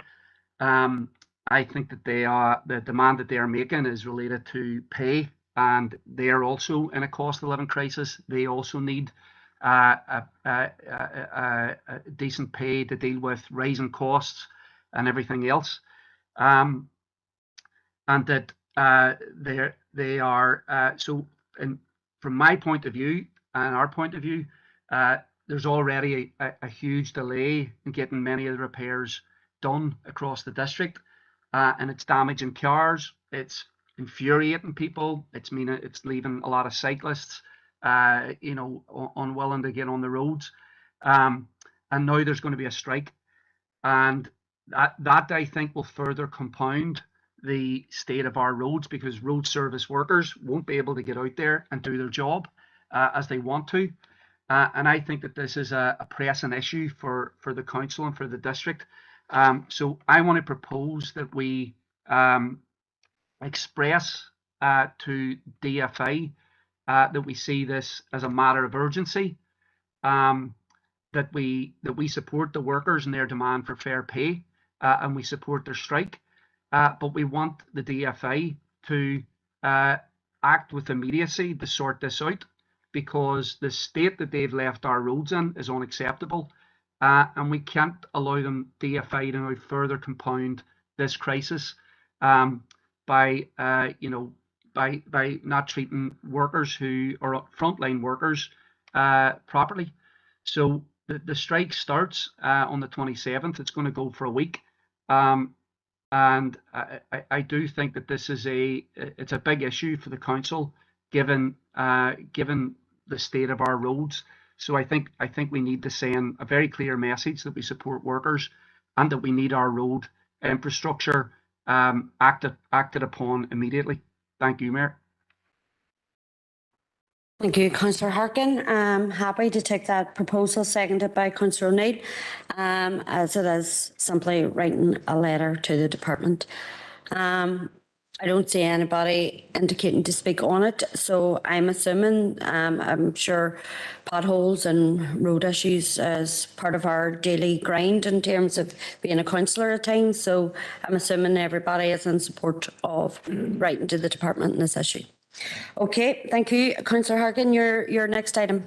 I think that the demand that they are making is related to pay, and they are also in a cost of living crisis. They also need a decent pay to deal with rising costs and everything else. And that they are so. And from my point of view and our point of view, there's already a huge delay in getting many of the repairs done across the district, and it's damaging cars. It's infuriating people. It's leaving a lot of cyclists, unwilling to get on the roads. And now there's going to be a strike, and that I think will further compound the state of our roads, because road service workers won't be able to get out there and do their job as they want to. And I think that this is a pressing issue for the council and for the district. So I want to propose that we express to DFI that we see this as a matter of urgency, that we support the workers and their demand for fair pay, and we support their strike. But we want the DFI to act with immediacy to sort this out, because the state that they've left our roads in is unacceptable, and we can't allow them, DFI, to now further compound this crisis by not treating workers who are frontline workers properly. So the strike starts on the 27th. It's going to go for a week. And I do think that this is it's a big issue for the council, given the state of our roads. So I think we need to send a very clear message that we support workers and that we need our road infrastructure acted upon immediately. Thank you, Mayor. Thank you, Councillor Harkin. I'm happy to take that proposal, seconded by Councillor O'Neill, as it is simply writing a letter to the department. I don't see anybody indicating to speak on it, so I'm assuming, I'm sure potholes and road issues is part of our daily grind in terms of being a councillor at times, so I'm assuming everybody is in support of writing to the department on this issue. Okay, thank you. Councillor Harkin, your next item.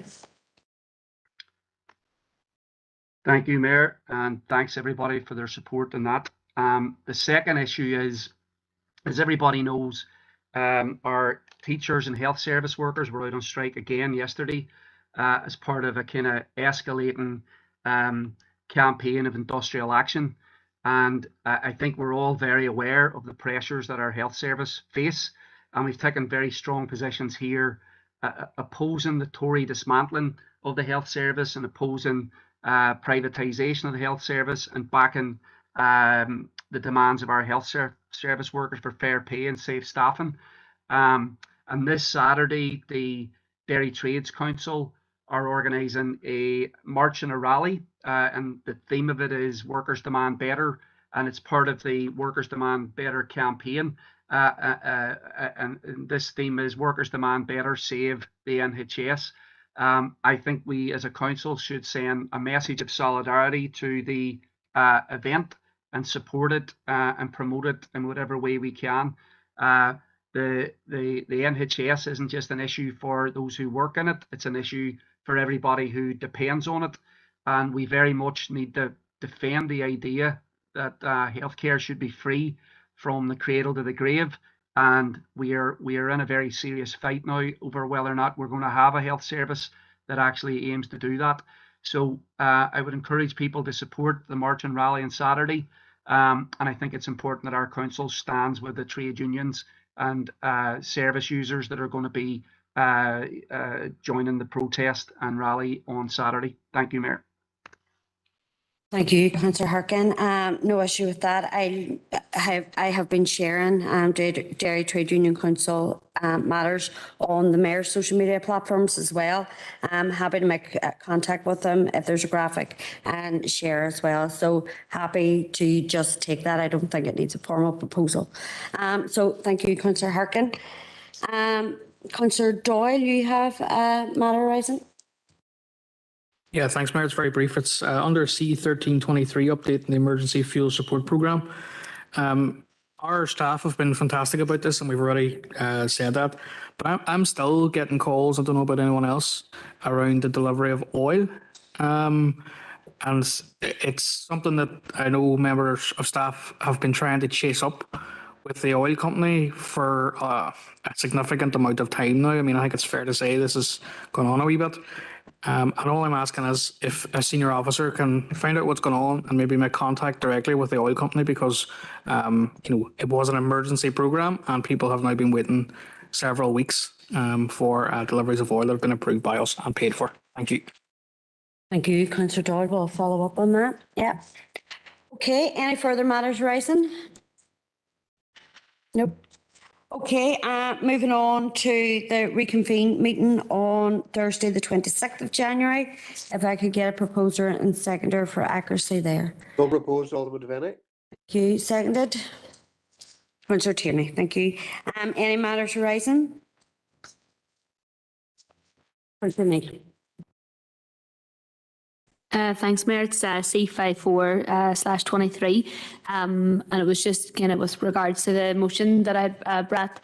Thank you, Mayor, and thanks everybody for their support in that. The second issue is, as everybody knows, our teachers and health service workers were out on strike again yesterday as part of a kind of escalating campaign of industrial action. And I think we're all very aware of the pressures that our health service face. And we've taken very strong positions here opposing the Tory dismantling of the health service and opposing privatisation of the health service and backing the demands of our health service workers for fair pay and safe staffing. And this Saturday, the Derry Trades Council are organising a march and a rally, and the theme of it is Workers Demand Better, and it's part of the Workers Demand Better campaign. And this theme is Workers Demand Better, Save the NHS. I think we as a council should send a message of solidarity to the event and support it and promote it in whatever way we can. The NHS isn't just an issue for those who work in it, it's an issue for everybody who depends on it. And we very much need to defend the idea that healthcare should be free from the cradle to the grave. And we are in a very serious fight now over whether or not we're going to have a health service that actually aims to do that. So I would encourage people to support the march and rally on Saturday. And I think it's important that our council stands with the trade unions and service users that are going to be joining the protest and rally on Saturday. Thank you, Mayor. Thank you, Councillor Harkin. No issue with that. I have been sharing Derry Trade Union Council matters on the Mayor's social media platforms as well. I'm happy to make contact with them if there's a graphic and share as well. So happy to just take that. I don't think it needs a formal proposal. So thank you, Councillor Harkin. Councillor Doyle, you have a matter arising? Yeah, thanks, Mayor. It's very brief. It's under C1323 update in the Emergency Fuel Support Programme. Our staff have been fantastic about this, and we've already said that. But I'm still getting calls, I don't know about anyone else, around the delivery of oil. And it's something that I know members of staff have been trying to chase up with the oil company for a significant amount of time now. I mean, I think it's fair to say this has gone on a wee bit. And all I'm asking is if a senior officer can find out what's going on and maybe make contact directly with the oil company, because it was an emergency programme and people have now been waiting several weeks for deliveries of oil that have been approved by us and paid for. Thank you. Thank you, Councillor Doyle. We'll follow up on that. Yeah. Okay, any further matters arising? Nope. Okay, moving on to the reconvene meeting on Thursday, the 26th of January. If I could get a proposer and seconder for accuracy there. So proposed, Alderman Devaney. Thank you. Seconded. Councillor Tierney, thank you. Any matters arising? Councillor Neal. Thanks, Mayor. It's C54/23. And it was just kind of with regards to the motion that I brought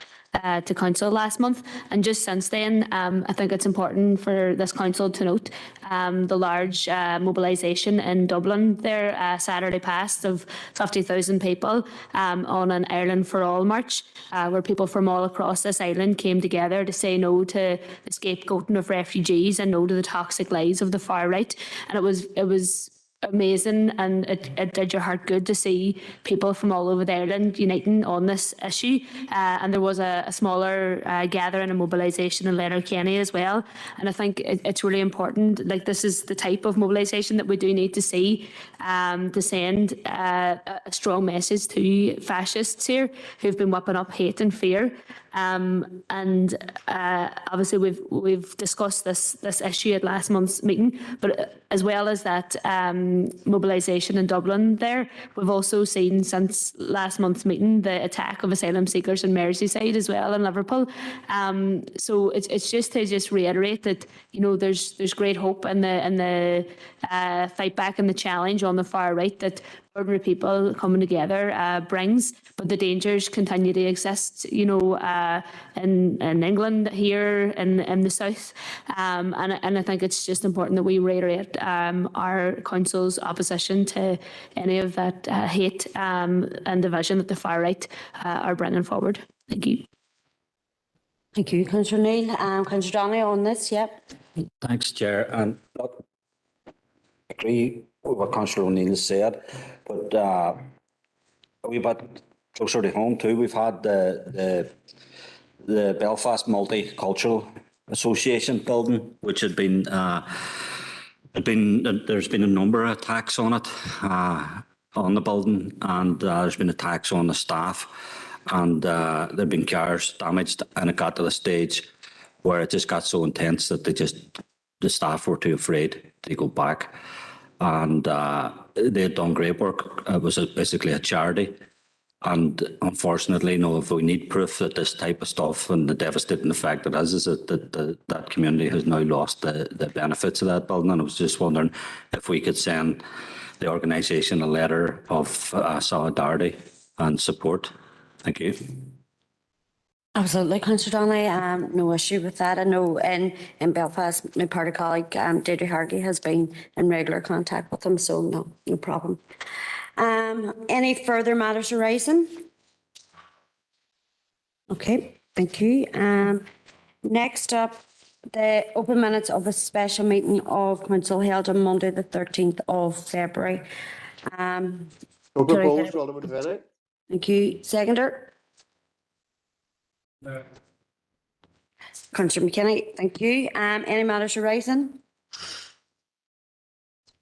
to council last month. And just since then, I think it's important for this council to note the large mobilisation in Dublin there Saturday past of 50,000 people on an Ireland for All march, where people from all across this island came together to say no to the scapegoating of refugees and no to the toxic lies of the far right. And it was amazing, and it did your heart good to see people from all over the Ireland uniting on this issue. And there was a smaller gathering and mobilisation in Letterkenny as well. And I think it's really important. Like, this is the type of mobilisation that we do need to see to send a strong message to fascists here who've been whipping up hate and fear. And obviously we've discussed this issue at last month's meeting, but as well as that mobilisation in Dublin there, we've also seen since last month's meeting the attack of asylum seekers in Merseyside as well in Liverpool. So it's just to reiterate that there's great hope in the fight back and the challenge on the far right, that ordinary people coming together brings, but the dangers continue to exist, you know, in England, here in the south. And I think it's just important that we reiterate our council's opposition to any of that hate and division that the far right are bringing forward. Thank you. Thank you, Councillor Neil. Councillor Donnelly on this, yep. Thanks, Chair. And look, I agree with what Councillor O'Neill said, but a wee bit closer to home too, we've had the Belfast Multicultural Association building, which had been there's been a number of attacks on it, on the building, and there's been attacks on the staff, and there've been cars damaged, and it got to the stage where it just got so intense that the staff were too afraid to go back, and they had done great work. It was basically a charity. And unfortunately, you know, if we need proof that this type of stuff and the devastating effect it has, is that community has now lost the benefits of that building. And I was just wondering if we could send the organisation a letter of solidarity and support. Thank you. Absolutely, Councillor Donnelly. No issue with that. I know in Belfast, my party colleague, Deirdre Hargey, has been in regular contact with them, so no problem. Any further matters arising? Okay, thank you. Next up, the open minutes of a special meeting of council held on Monday, the 13th of February. So proposed, Alderman Bennett. Thank you. Seconder? Councillor McKinney, thank you. Any matters arising?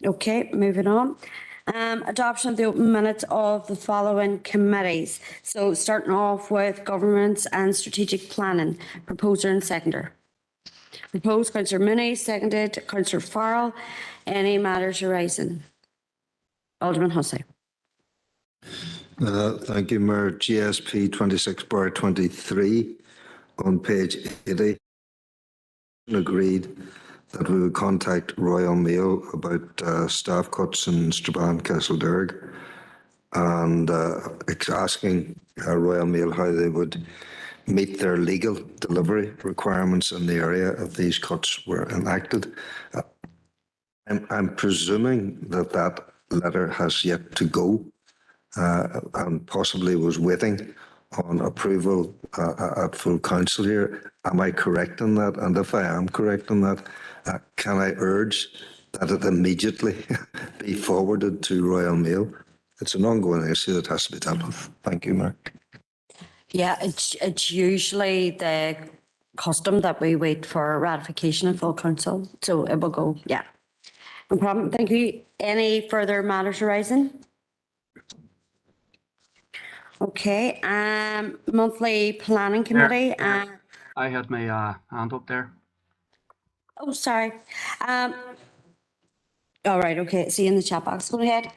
Okay, moving on. Adoption of the open minutes of the following committees. So starting off with governance and strategic planning. Proposer and seconder. Proposed, Councillor Mooney, seconded, Councillor Farrell. Any matters arising? Alderman Hussey. Thank you, Mayor. GSP 26/23 on page 80 agreed that we would contact Royal Mail about staff cuts in Strabane, Castlederg, and asking Royal Mail how they would meet their legal delivery requirements in the area if these cuts were enacted. I'm presuming that letter has yet to go and possibly was waiting on approval at full council here. Am I correct in that? And if I am correct in that, can I urge that it immediately be forwarded to Royal Mail? It's an ongoing issue that has to be dealt with. Thank you, Mayor. Yeah, it's usually the custom that we wait for ratification of full council. So it will go, yeah. No problem. Thank you. Any further matters arising? Okay, monthly planning committee. I had my hand up there. Oh, sorry. All right, okay. See you in the chat box. Go ahead.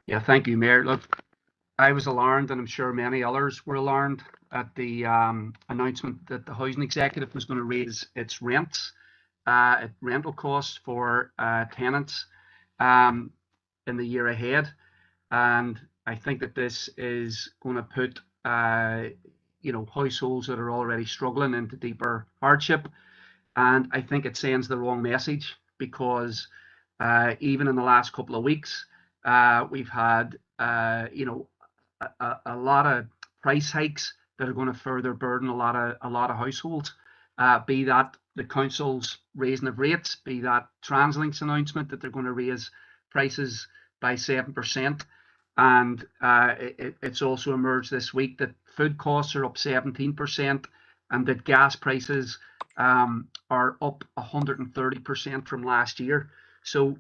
Yeah, thank you, Mayor. Look, I was alarmed, and I'm sure many others were alarmed at the announcement that the housing executive was going to raise its rental costs for tenants in the year ahead. And I think that this is going to put households that are already struggling into deeper hardship. And I think it sends the wrong message, because even in the last couple of weeks, we've had a lot of price hikes that are going to further burden a lot of households. Be that the council's raising of rates, be that TransLink's announcement that they're going to raise prices by 7%. And it's also emerged this week that food costs are up 17%, and that gas prices are up 130% from last year. So,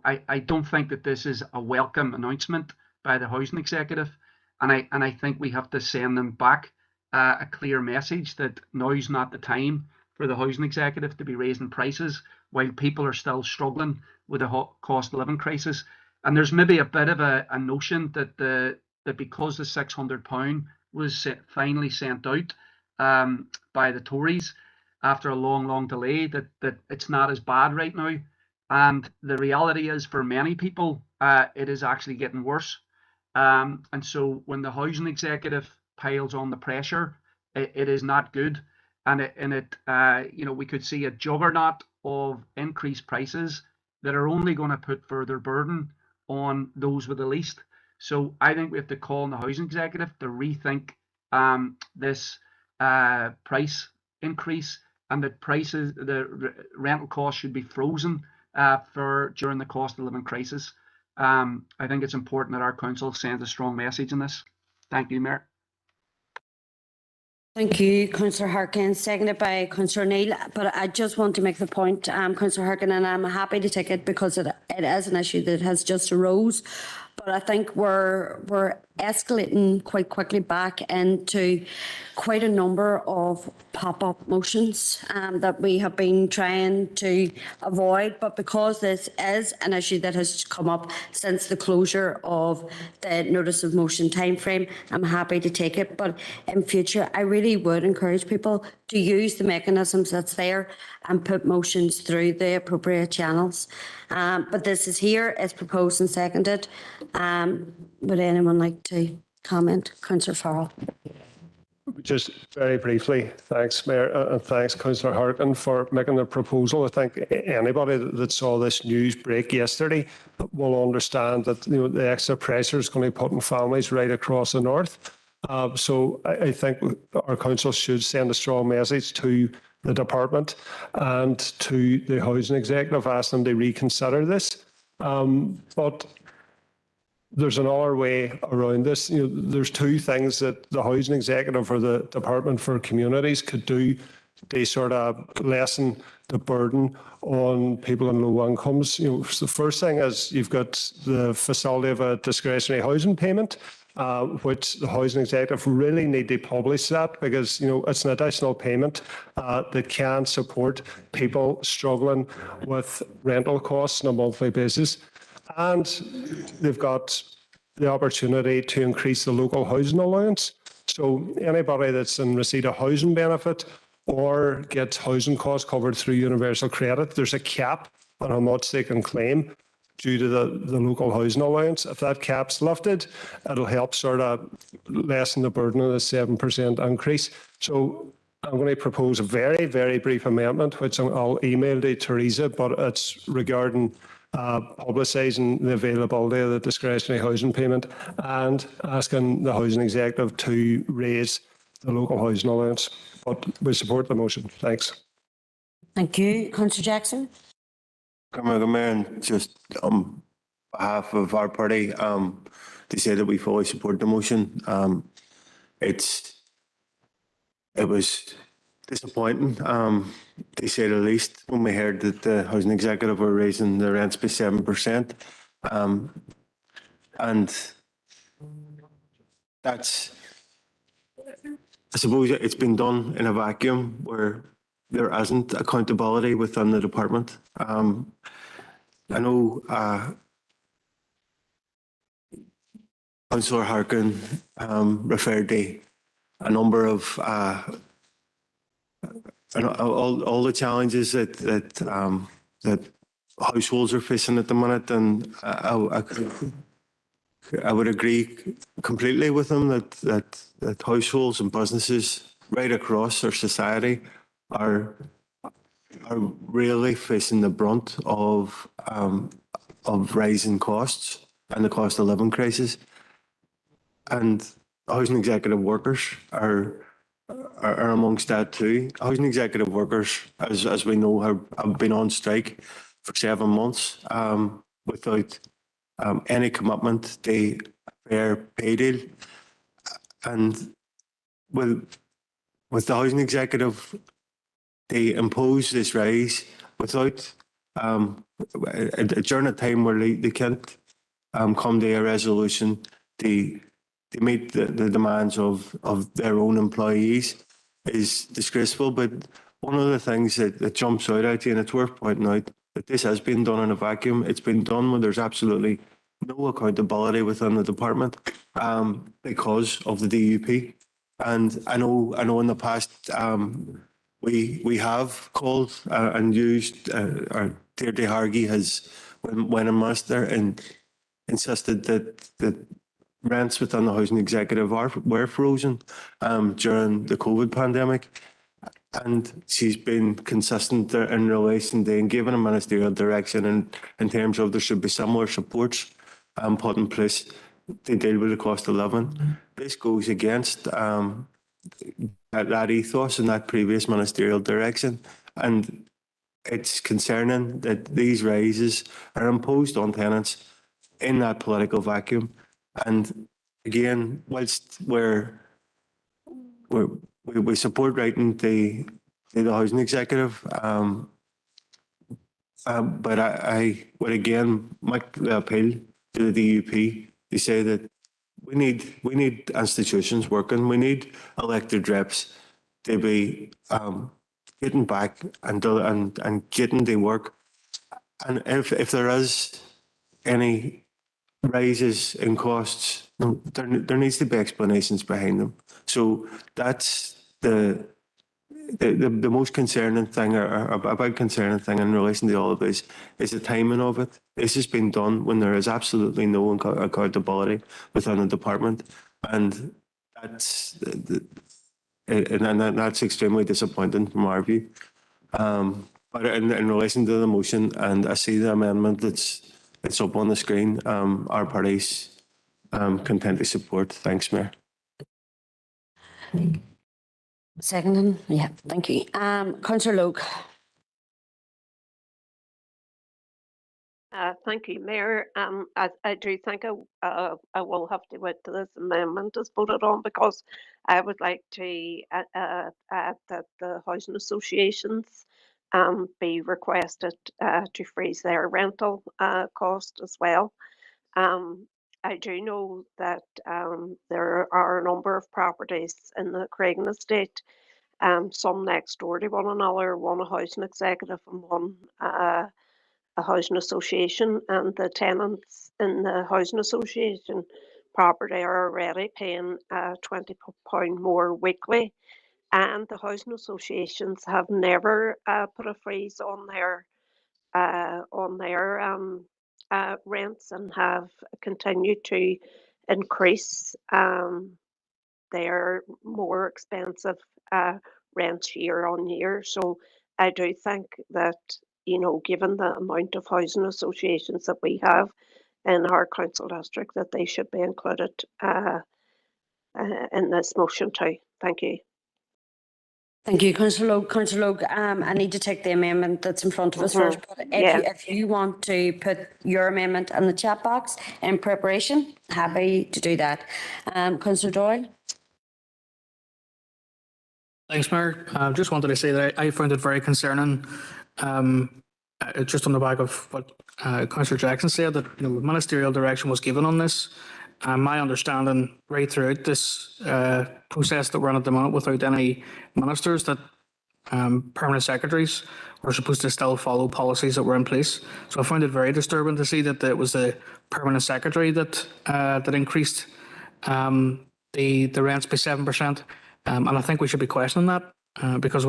I don't think that this is a welcome announcement by the housing executive, and I think we have to send them back a clear message that now's not the time for the housing executive to be raising prices while people are still struggling with the cost of living crisis. And there's maybe a bit of a notion that because the £600 was finally sent out by the Tories after a long delay, that it's not as bad right now. And the reality is, for many people, it is actually getting worse. And so when the housing executive piles on the pressure, it is not good. We could see a juggernaut of increased prices that are only going to put further burden on those with the least. So I think we have to call on the housing executive to rethink this price increase, and that the rental costs should be frozen during the cost of living crisis. I think it's important that our council sends a strong message in this. Thank you, Mayor. Thank you, Councillor Harkin, seconded by Councillor Neal. But I just want to make the point, Councillor Harkin, and I'm happy to take it because it is an issue that has just arose. But I think we're escalating quite quickly back into quite a number of pop-up motions that we have been trying to avoid. But because this is an issue that has come up since the closure of the notice of motion timeframe, I'm happy to take it. But in future, I really would encourage people to use the mechanisms that's there and put motions through the appropriate channels. But this is here, it's proposed and seconded. Would anyone like to comment? Councillor Farrell. Just very briefly, thanks, Mayor, and thanks, Councillor Harkin, for making the proposal. I think anybody that saw this news break yesterday will understand that the extra pressure is going to be put on families right across the north. So I think our council should send a strong message to the department and to the housing executive, ask them to reconsider this. But there's another way around this. There's two things that the housing executive or the Department for Communities could do to sort of lessen the burden on people in low incomes. So the first thing is you've got the facility of a discretionary housing payment, which the housing executive really need to publish that because it's an additional payment that can support people struggling with rental costs on a monthly basis. And they've got the opportunity to increase the local housing allowance. So anybody that's in receipt of housing benefit or gets housing costs covered through universal credit, there's a cap on how much they can claim due to the local housing allowance. If that cap's lifted, it'll help sort of lessen the burden of the 7% increase. So I'm going to propose a very, very brief amendment, which I'll email to Teresa, but it's regarding publicising the availability of the discretionary housing payment and asking the housing executive to raise the local housing allowance. But we support the motion. Thanks. Thank you. Councillor Jackson. Mayor, and just on behalf of our party, to say that we fully support the motion. It was disappointing, to say the least, when we heard that the housing executive were raising the rents by 7%. And that's, I suppose it's been done in a vacuum where there isn't accountability within the department. I know Councillor Harkin referred to a number of all the challenges that households are facing at the minute, and I would agree completely with them that households and businesses right across our society are really facing the brunt of rising costs and the cost of living crisis. And housing executive workers are amongst that too. Housing executive workers, as we know, have been on strike for 7 months without any commitment to a fair pay deal. And with the housing executive, they impose this rise without during a time where they can't come to a resolution to meet the demands of their own employees is disgraceful. But one of the things that jumps out at you, and it's worth pointing out, that this has been done in a vacuum. It's been done when there's absolutely no accountability within the department because of the DUP. And I know in the past we have called and used Deirdre Hargey as winning master, and insisted that rents within the housing executive were frozen during the COVID pandemic. And she's been consistent in relation to and giving a ministerial direction in terms of there should be similar supports put in place to deal with the cost of living. This goes against that ethos and that previous ministerial direction. And it's concerning that these raises are imposed on tenants in that political vacuum. And again, whilst we support writing the housing executive, but I would again make the appeal to the DUP to say that we need institutions working. We need elected reps to be getting back and getting to work. And if there is any rises in costs, there needs to be explanations behind them. So that's the most concerning thing, or a big concerning thing in relation to all of this, is the timing of it. This has been done when there is absolutely no accountability within the department, and that's that's extremely disappointing from our view. But in relation to the motion, and I see the amendment that's up on the screen, our parties content to support. Thanks, Mayor. Seconding, yeah, thank you. Councillor Logue. Thank you, Mayor. I do think I will have to wait till this amendment is voted on, because I would like to add that the housing associations be requested to freeze their rental cost as well. I do know that there are a number of properties in the Craigan estate, some next door to one another, one a housing executive and one a housing association, and the tenants in the housing association property are already paying £20 more weekly, and the housing associations have never put a freeze on their rents, and have continued to increase their more expensive rents year on year. So I do think that, you know, given the amount of housing associations that we have in our council district, that they should be included in this motion too. Thank you. Thank you, Councillor Logue. Councillor Logue, I need to take the amendment that's in front of us first. But if you want to put your amendment in the chat box in preparation, happy to do that. Councillor Doyle. Thanks, Mayor. Just wanted to say that I found it very concerning, just on the back of what Councillor Jackson said, that, you know, ministerial direction was given on this. My understanding right throughout this process that we're in at the moment, without any ministers, that permanent secretaries were supposed to still follow policies that were in place. So I found it very disturbing to see that it was the permanent secretary that increased the rents by 7%. And I think we should be questioning that, because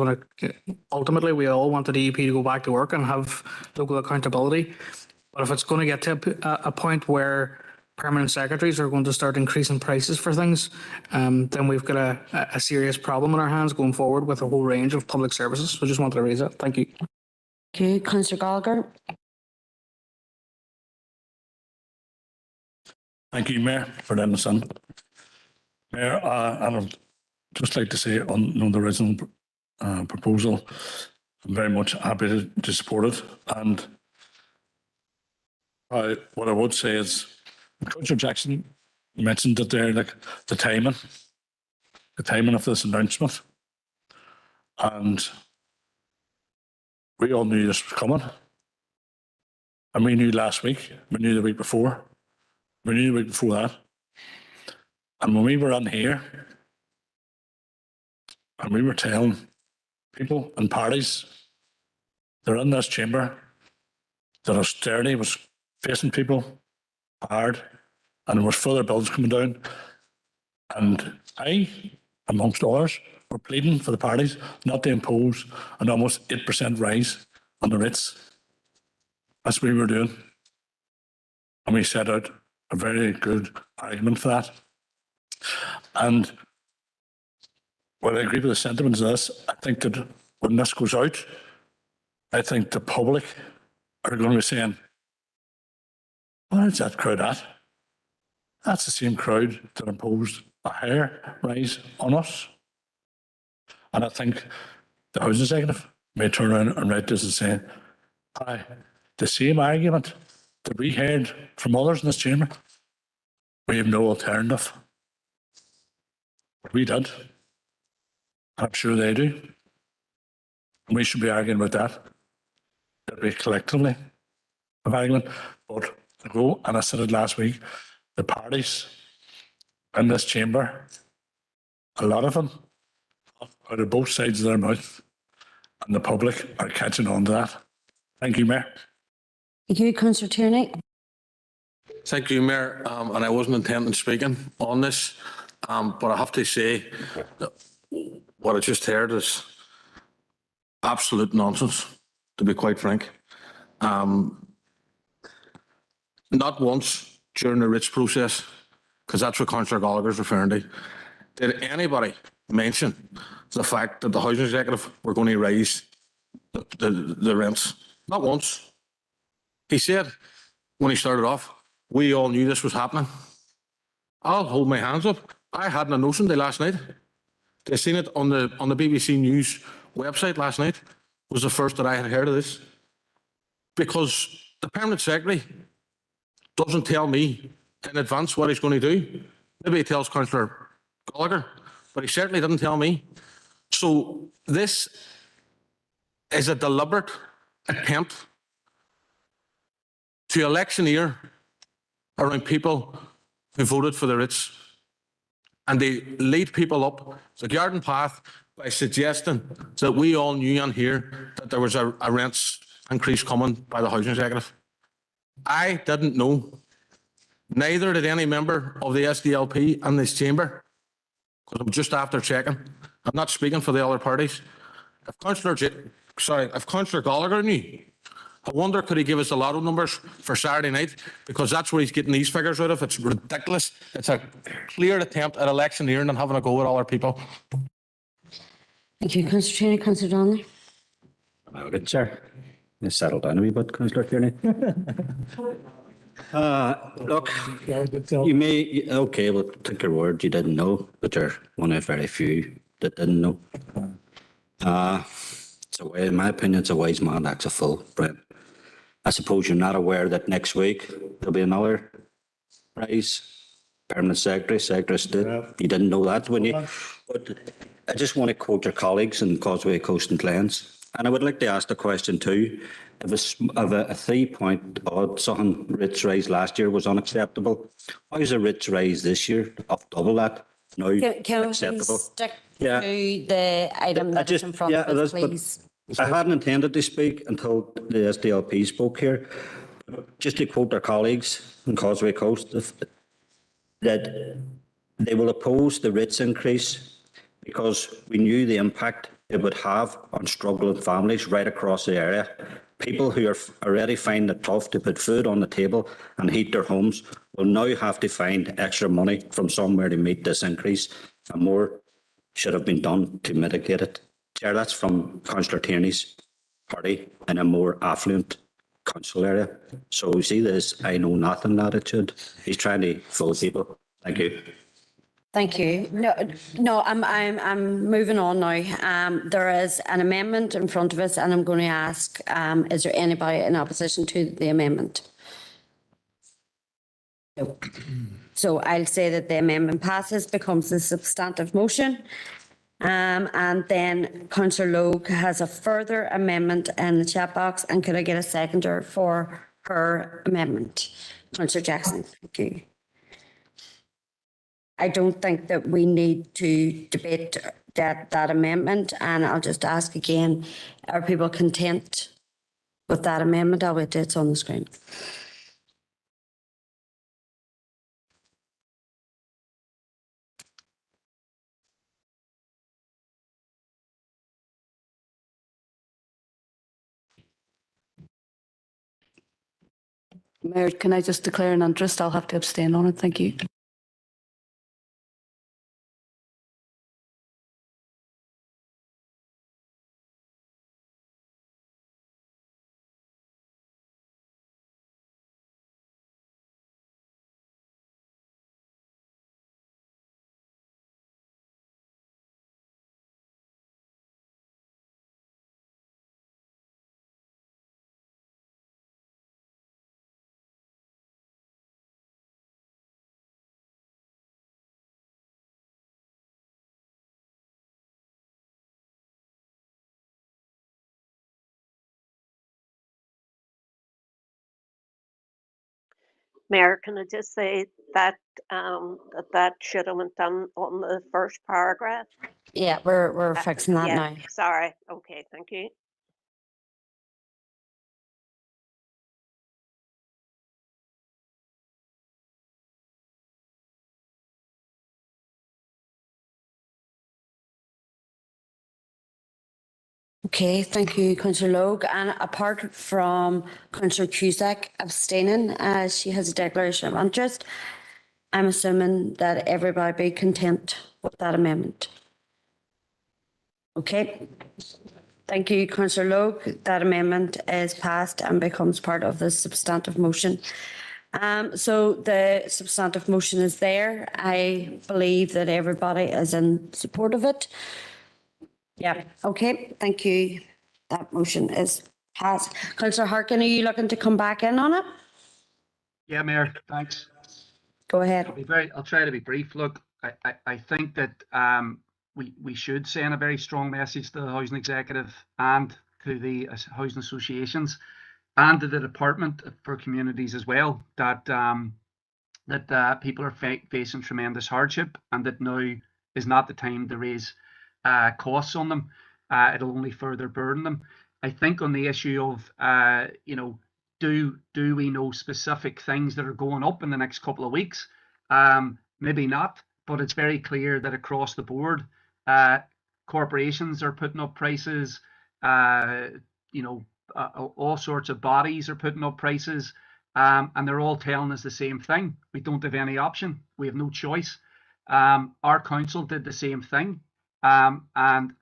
ultimately we all want the DEP to go back to work and have local accountability. But if it's going to get to a point where permanent secretaries are going to start increasing prices for things, then we've got a serious problem in our hands going forward with a whole range of public services. So just wanted to raise that. Thank you. Thank you, Councillor Gallagher. Thank you, Mayor, for letting us in. Mayor, and I'd just like to say on the original proposal, I'm very much happy to support it. And what I would say is, Councillor Jackson mentioned that there, like the timing of this announcement, and we all knew this was coming, and we knew last week, we knew the week before, we knew the week before that, and when we were on here, and we were telling people and parties that are in this chamber that austerity was facing people hard, and there was further bills coming down. And I, amongst others, were pleading for the parties not to impose an almost 8% rise on the rates. That's what we were doing. And we set out a very good argument for that. And while I agree with the sentiments of this, I think that when this goes out, I think the public are going to be saying, what is that crowd at? That's the same crowd that imposed a higher rise on us. And I think the Housing Executive may turn around and write this and say, aye, the same argument that we heard from others in this chamber, we have no alternative. We did. I'm sure they do. And we should be arguing about that. That we collectively have argument. But I go, and I said it last week, the parties in this chamber, a lot of them, out of both sides of their mouth, and the public are catching on to that. Thank you, Mayor. Thank you, Councillor Tierney. Thank you, Mayor. And I wasn't intending speaking on this, but I have to say that what I just heard is absolute nonsense, to be quite frank. Not once during the RITS process, because that's what Councillor Gallagher is referring to, did anybody mention the fact that the Housing Executive were going to raise the rents. Not once. He said, when he started off, we all knew this was happening. I'll hold my hands up. I hadn't a notion till last night. They seen it on the BBC News website last night. Was the first that I had heard of this. Because the Permanent Secretary doesn't tell me in advance what he's going to do. Maybe he tells Councillor Gallagher, but he certainly didn't tell me. So this is a deliberate attempt to electioneer around people who voted for the RITS. And they lead people up the garden path by suggesting that we all knew on here that there was a rents increase coming by the Housing Executive. I didn't know. Neither did any member of the SDLP in this chamber, because I'm just after checking. I'm not speaking for the other parties. If Councillor Gallagher knew, I wonder could he give us the lotto numbers for Saturday night, because that's where he's getting these figures out of. It's ridiculous. It's a clear attempt at electioneering and having a go at other people. Thank you, Councillor Tierney. Councillor Donnelly. Good, sir. You settle down a wee bit, Councillor Tierney. Look, you may, okay, well, take your word, you didn't know, but you're one of very few that didn't know. So in my opinion, it's a wise man acts a fool, right? I suppose you're not aware that next week there'll be another rise. Permanent Secretary, Secretary of State. Yeah. You didn't know that, when you? But I just want to quote your colleagues in Causeway Coast and Glens. And I would like to ask the question too, if a 3 point odd something RITS rise last year was unacceptable, how is a RITS rise this year of double that now Can acceptable? we stick to the item that is in front of us, please? I hadn't intended to speak until the SDLP spoke here. Just to quote our colleagues in Causeway Coast, that they will oppose the RITS increase because we knew the impact it would have on struggling families right across the area. People who are already finding it tough to put food on the table and heat their homes will now have to find extra money from somewhere to meet this increase, and more should have been done to mitigate it. Chair, that's from Councillor Tierney's party in a more affluent council area. So you see this I know nothing attitude. He's trying to fool people. Thank you. Thank you. No, I'm moving on now. There is an amendment in front of us, and I'm going to ask, is there anybody in opposition to the amendment? No. So I'll say that the amendment passes, becomes a substantive motion. And then Councillor Logue has a further amendment in the chat box, and could I get a seconder for her amendment? Councillor Jackson, thank you. I don't think that we need to debate that amendment, and I'll just ask again, are people content with that amendment? I'll wait till it's on the screen. Mayor, can I just declare an interest? I'll have to abstain on it. Thank you. Mayor, can I just say that that should have went done on the first paragraph? Yeah, we're fixing that Yeah, now. sorry. Okay, thank you. Okay, thank you, Councillor Logue. And apart from Councillor Cusack abstaining, as she has a declaration of interest, I'm assuming that everybody be content with that amendment. Okay. Thank you, Councillor Logue. That amendment is passed and becomes part of the substantive motion. So the substantive motion is there. I believe that everybody is in support of it. Yeah, okay, thank you. That motion is passed. Councillor Harkin, are you looking to come back in on it? Yeah, Mayor, thanks. Go ahead. I'll try to be brief. Look, I think that we should send a very strong message to the housing executive and to the housing associations and to the Department for Communities as well that people are facing tremendous hardship and that now is not the time to raise costs on them. It'll only further burden them. I think on the issue of do we know specific things that are going up in the next couple of weeks? Maybe not, but it's very clear that across the board, corporations are putting up prices. All sorts of bodies are putting up prices, and they're all telling us the same thing. We don't have any option. We have no choice. Our council did the same thing, and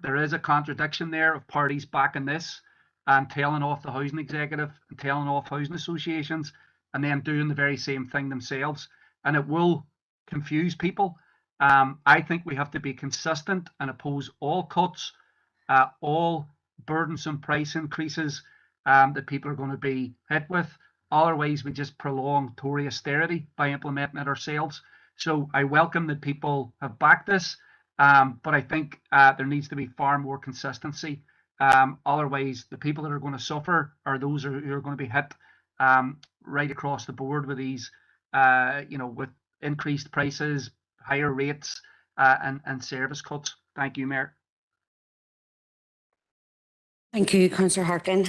there is a contradiction there of parties backing this and telling off the housing executive and telling off housing associations and then doing the very same thing themselves. And it will confuse people. I think we have to be consistent and oppose all cuts, all burdensome price increases that people are going to be hit with. Otherwise, we just prolong Tory austerity by implementing it ourselves. So I welcome that people have backed this, but I think there needs to be far more consistency. Otherwise, the people that are going to suffer are those who are going to be hit right across the board with these, with increased prices, higher rates, and service cuts. Thank you, Mayor. Thank you, Councillor Harkin.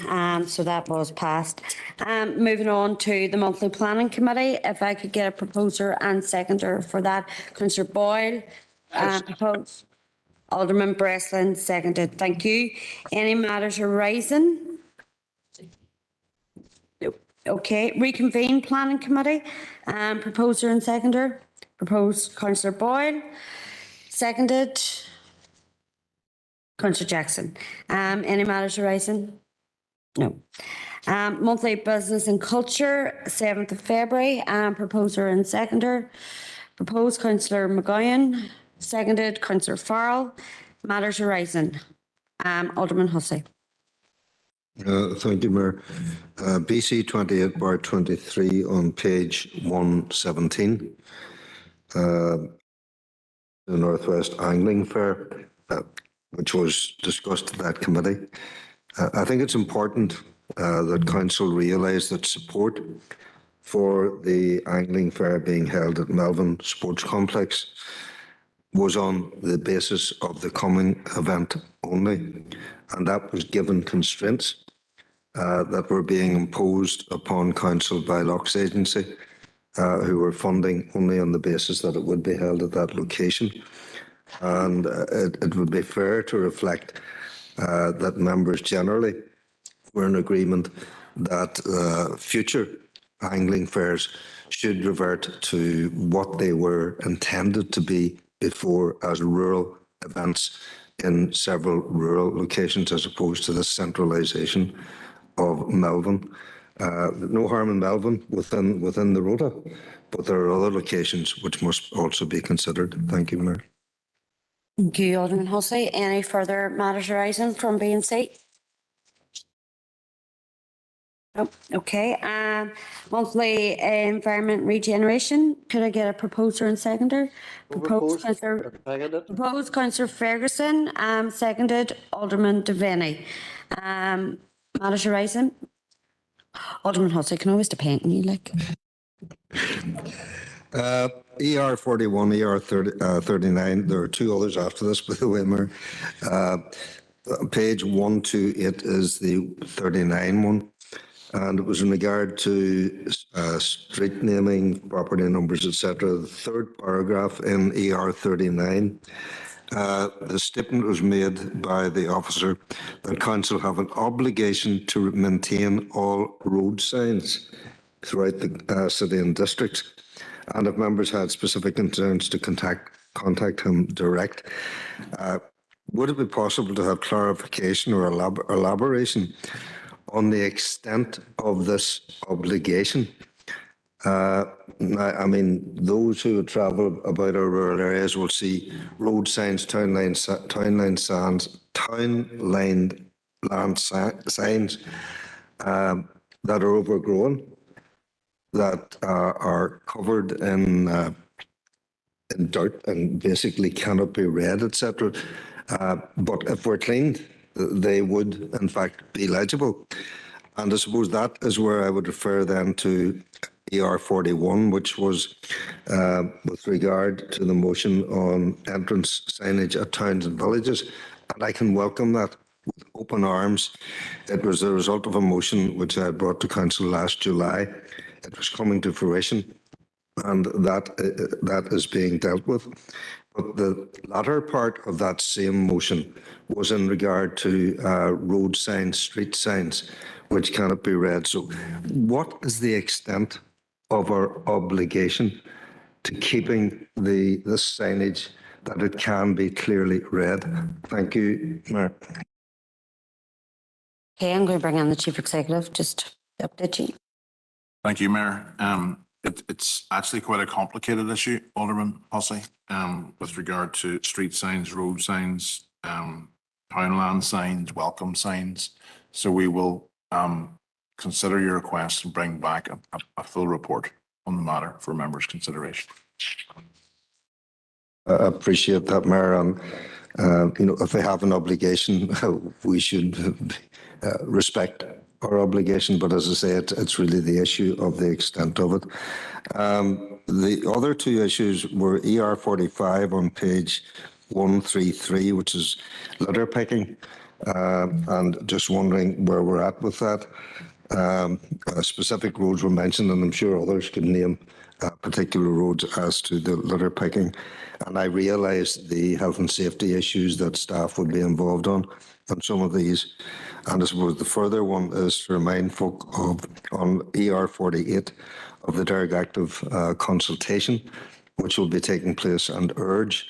So that was passed. Moving on to the monthly planning committee, if I could get a proposer and seconder for that. Councillor Boyle, proposed. Alderman Breslin, seconded. Thank you. Any matters arising? Okay, reconvene planning committee. Proposer and seconder. Proposed Councillor Boyle, seconded Councillor Jackson. Any matters arising? No. Monthly business and culture, 7th of February. Proposer and seconder. Proposed Councillor McGowan, seconded Councillor Farrell. Matters arising. Alderman Hussey. Thank you, Mayor. BC 28/23 on page 117. The Northwest Angling Fair, which was discussed at that committee. I think it's important that Council realise that support for the angling fair being held at Melvin Sports Complex was on the basis of the coming event only, and that was given constraints that were being imposed upon Council by Locks Agency, who were funding only on the basis that it would be held at that location. And it would be fair to reflect that members generally were in agreement that future angling fares should revert to what they were intended to be before, as rural events in several rural locations, as opposed to the centralisation of Melbourne. No harm in Melbourne within the rota, but there are other locations which must also be considered. Thank you, Mayor. Thank you, Alderman Hussey. Any further matters arising from B&C? Oh, okay. Monthly environment regeneration. Could I get a proposer and seconder? Proposed Councillor Ferguson, seconded Alderman Devaney. Matters arising. Alderman Hussey, can always depend on you, like. ER 41, ER 39. There are two others after this, by the way, Mayor. Page 128 is the 39 one. And it was in regard to street naming, property numbers, etc. The third paragraph in ER 39. The statement was made by the officer that council have an obligation to maintain all road signs throughout the city and district. And if members had specific concerns, to contact him direct. Would it be possible to have clarification or elaboration on the extent of this obligation? I mean, those who travel about our rural areas will see road signs, townline land signs that are overgrown, that are covered in dirt and basically cannot be read, etc. But if we're cleaned, they would in fact be legible. And I suppose that is where I would refer then to ER 41, which was with regard to the motion on entrance signage at towns and villages. And I can welcome that with open arms. It was the result of a motion which I brought to council last July. It was coming to fruition, and that is being dealt with. But the latter part of that same motion was in regard to road signs, street signs, which cannot be read. So what is the extent of our obligation to keeping the signage that it can be clearly read? Thank you, Mayor. Okay, I'm going to bring in the Chief Executive just to update you. Thank you, Mayor. It's actually quite a complicated issue, Alderman Hussey, with regard to street signs, road signs, townland signs, welcome signs. So we will consider your request and bring back a full report on the matter for members' consideration. I appreciate that, Mayor. If they have an obligation, we should respect our obligation. But as I say, it's really the issue of the extent of it. The other two issues were ER 45 on page 133, which is litter picking, and just wondering where we're at with that. Specific roads were mentioned, and I'm sure others could name particular roads as to the litter picking. And I realise the health and safety issues that staff would be involved on some of these. And I suppose the further one is to remind folk on ER 48 of the Derg Active consultation, which will be taking place, and urge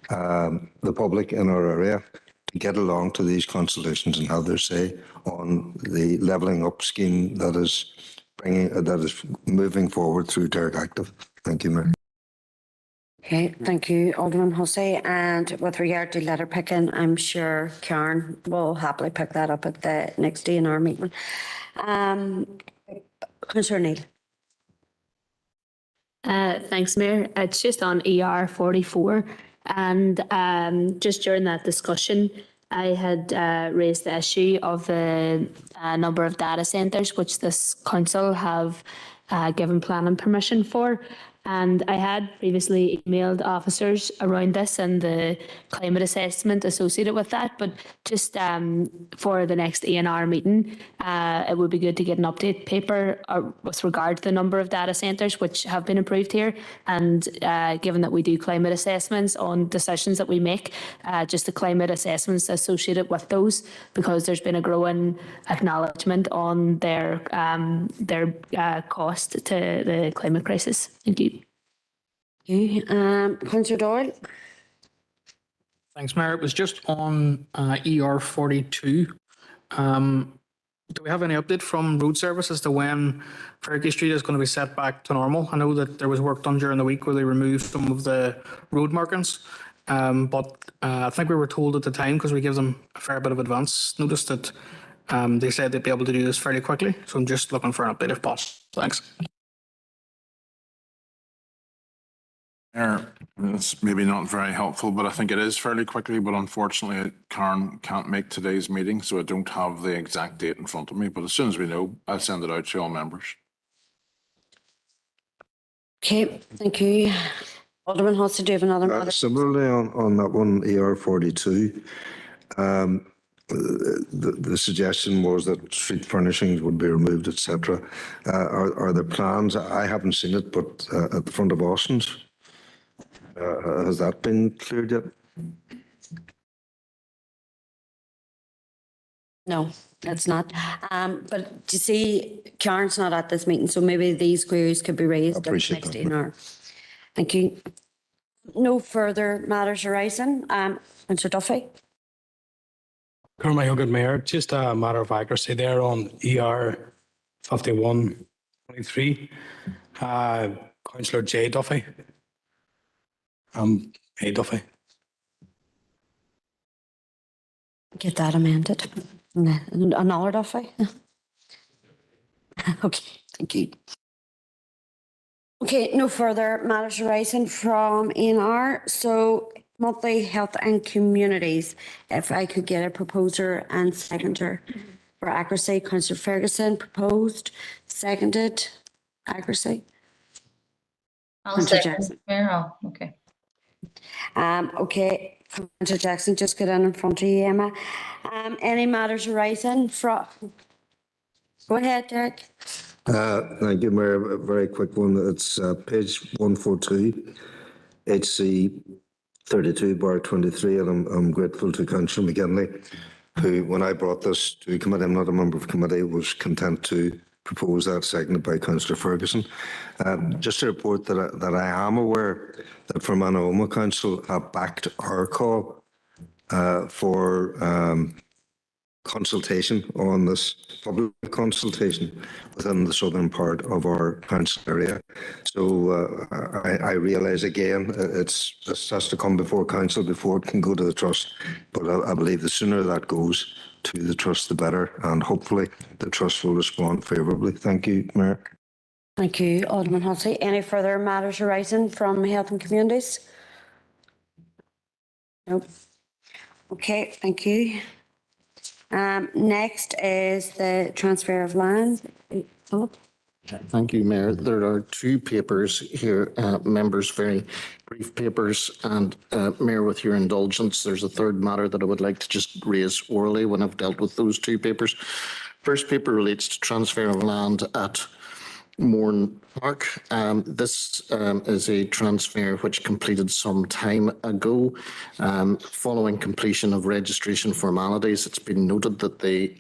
the public in our area to get along to these consultations and have their say on the levelling up scheme that is moving forward through Derg Active. Thank you, Mayor. Okay, thank you, Alderman Hussey. And with regard to litter picking, I'm sure Karen will happily pick that up at the next DNR meeting. Councillor Neal. Thanks, Mayor. It's just on ER 44. And just during that discussion, I had raised the issue of the number of data centres which this council have given planning permission for. And I had previously emailed officers around this and the climate assessment associated with that, but just for the next ENR meeting, it would be good to get an update paper with regard to the number of data centres which have been approved here. And given that we do climate assessments on decisions that we make, just the climate assessments associated with those, because there's been a growing acknowledgement on their cost to the climate crisis. Thank you. Okay, Councillor Doyle. Thanks, Mayor. It was just on ER 42. Do we have any update from road service as to when Fergie Street is going to be set back to normal? I know that there was work done during the week where they removed some of the road markings, but I think we were told at the time, because we give them a fair bit of advance notice, that they said they'd be able to do this fairly quickly. So I'm just looking for an update if possible. Thanks. It's maybe not very helpful, but I think it is fairly quickly. But unfortunately, Karen can't make today's meeting, so I don't have the exact date in front of me. But as soon as we know, I'll send it out to all members. Okay, thank you. Alderman Hodson, do you have another matter? Similarly, on that one, ER 42, the suggestion was that street furnishings would be removed, etc. Are there plans? I haven't seen it, but at the front of Austin's, has that been cleared yet? No, that's not. But you see, Karen's not at this meeting, so maybe these queries could be raised at the next ENR. Thank you. No further matters arising. Councillor Duffy. Good Mayor, just a matter of accuracy there on ER 5123. Councillor J. Duffy. A. Duffy. Get that amended. Another Duffy. Okay, thank you. Okay, no further matters arising from ENR. So monthly health and communities. If I could get a proposer and seconder for accuracy. Councillor Ferguson proposed, seconded, accuracy. I'll second. Mayor, okay. Okay, Councillor Jackson, just get in front of you, Emma. Any matters arising from? Go ahead, Derek. Thank you, Mayor. A very quick one. It's page 142, HC 32/23, and I'm grateful to Councillor McGinley, who, when I brought this to committee, I'm not a member of committee, was content to propose that, seconded by Councillor Ferguson. Just to report that I am aware that Fermanagh Council have backed our call for consultation on this, public consultation within the southern part of our council area. So I realise again, this has to come before council before it can go to the trust. But I believe the sooner that goes to the trust, the better, and hopefully the trust will respond favourably. Thank you, Mayor. Thank you, Alderman Hussey. Any further matters arising from health and communities? Nope. Okay, thank you. Next is the transfer of land. Philip? Thank you, Mayor. There are two papers here, members, very brief papers. And Mayor, with your indulgence, there's a third matter that I would like to just raise orally when I've dealt with those two papers. First paper relates to transfer of land at Mourne Park. This is a transfer which completed some time ago. Following completion of registration formalities, it's been noted that the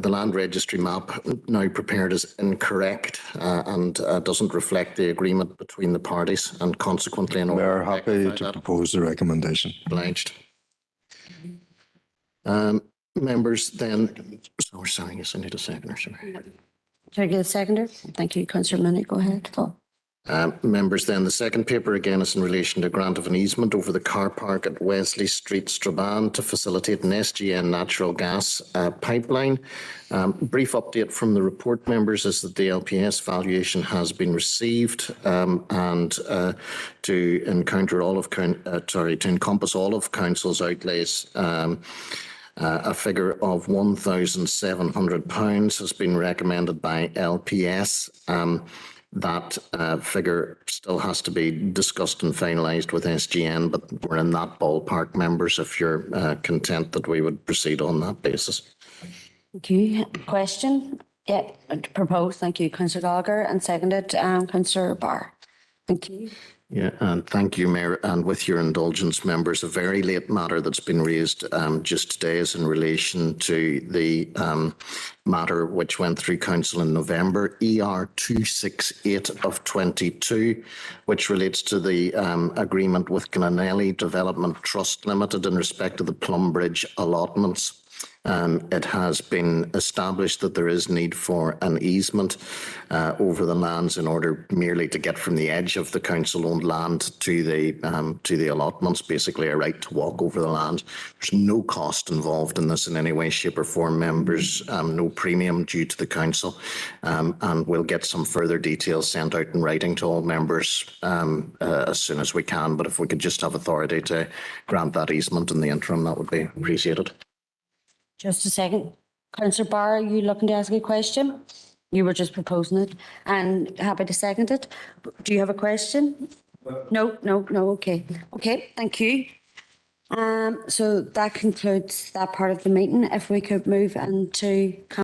land registry map now prepared is incorrect and doesn't reflect the agreement between the parties, and consequently, in order Mayor, happy to propose the recommendation. Obliged. Members, then. Sorry, yes, I need a seconder. Sorry. Can I get a seconder? Thank you, Councillor Minnie. Go ahead, Paul. Members, then the second paper again is in relation to grant of an easement over the car park at Wesley Street, Strabane, to facilitate an SGN natural gas pipeline. Brief update from the report, members, is that the LPS valuation has been received, and to encompass all of council's outlays. A figure of £1,700 has been recommended by LPS. That figure still has to be discussed and finalised with SGN, but we're in that ballpark, members, if you're content that we would proceed on that basis. Thank you. Question? Yeah, proposed. Thank you, Councillor Gallagher, and seconded, Councillor Barr. Thank you. Yeah, and thank you, Mayor. And with your indulgence, members, a very late matter that's been raised just today is in relation to the matter which went through Council in November, ER 268 of 22, which relates to the agreement with Glenelly Development Trust Limited in respect of the Plumbridge allotments. It has been established that there is need for an easement over the lands in order merely to get from the edge of the council-owned land to the allotments, basically a right to walk over the land. There's no cost involved in this in any way, shape or form, members, no premium due to the council, and we'll get some further details sent out in writing to all members as soon as we can. But if we could just have authority to grant that easement in the interim, that would be appreciated. Just a second. Councillor Barr, are you looking to ask a question? You were just proposing it and happy to second it. Do you have a question? No, okay. Okay, thank you. So that concludes that part of the meeting. If we could move into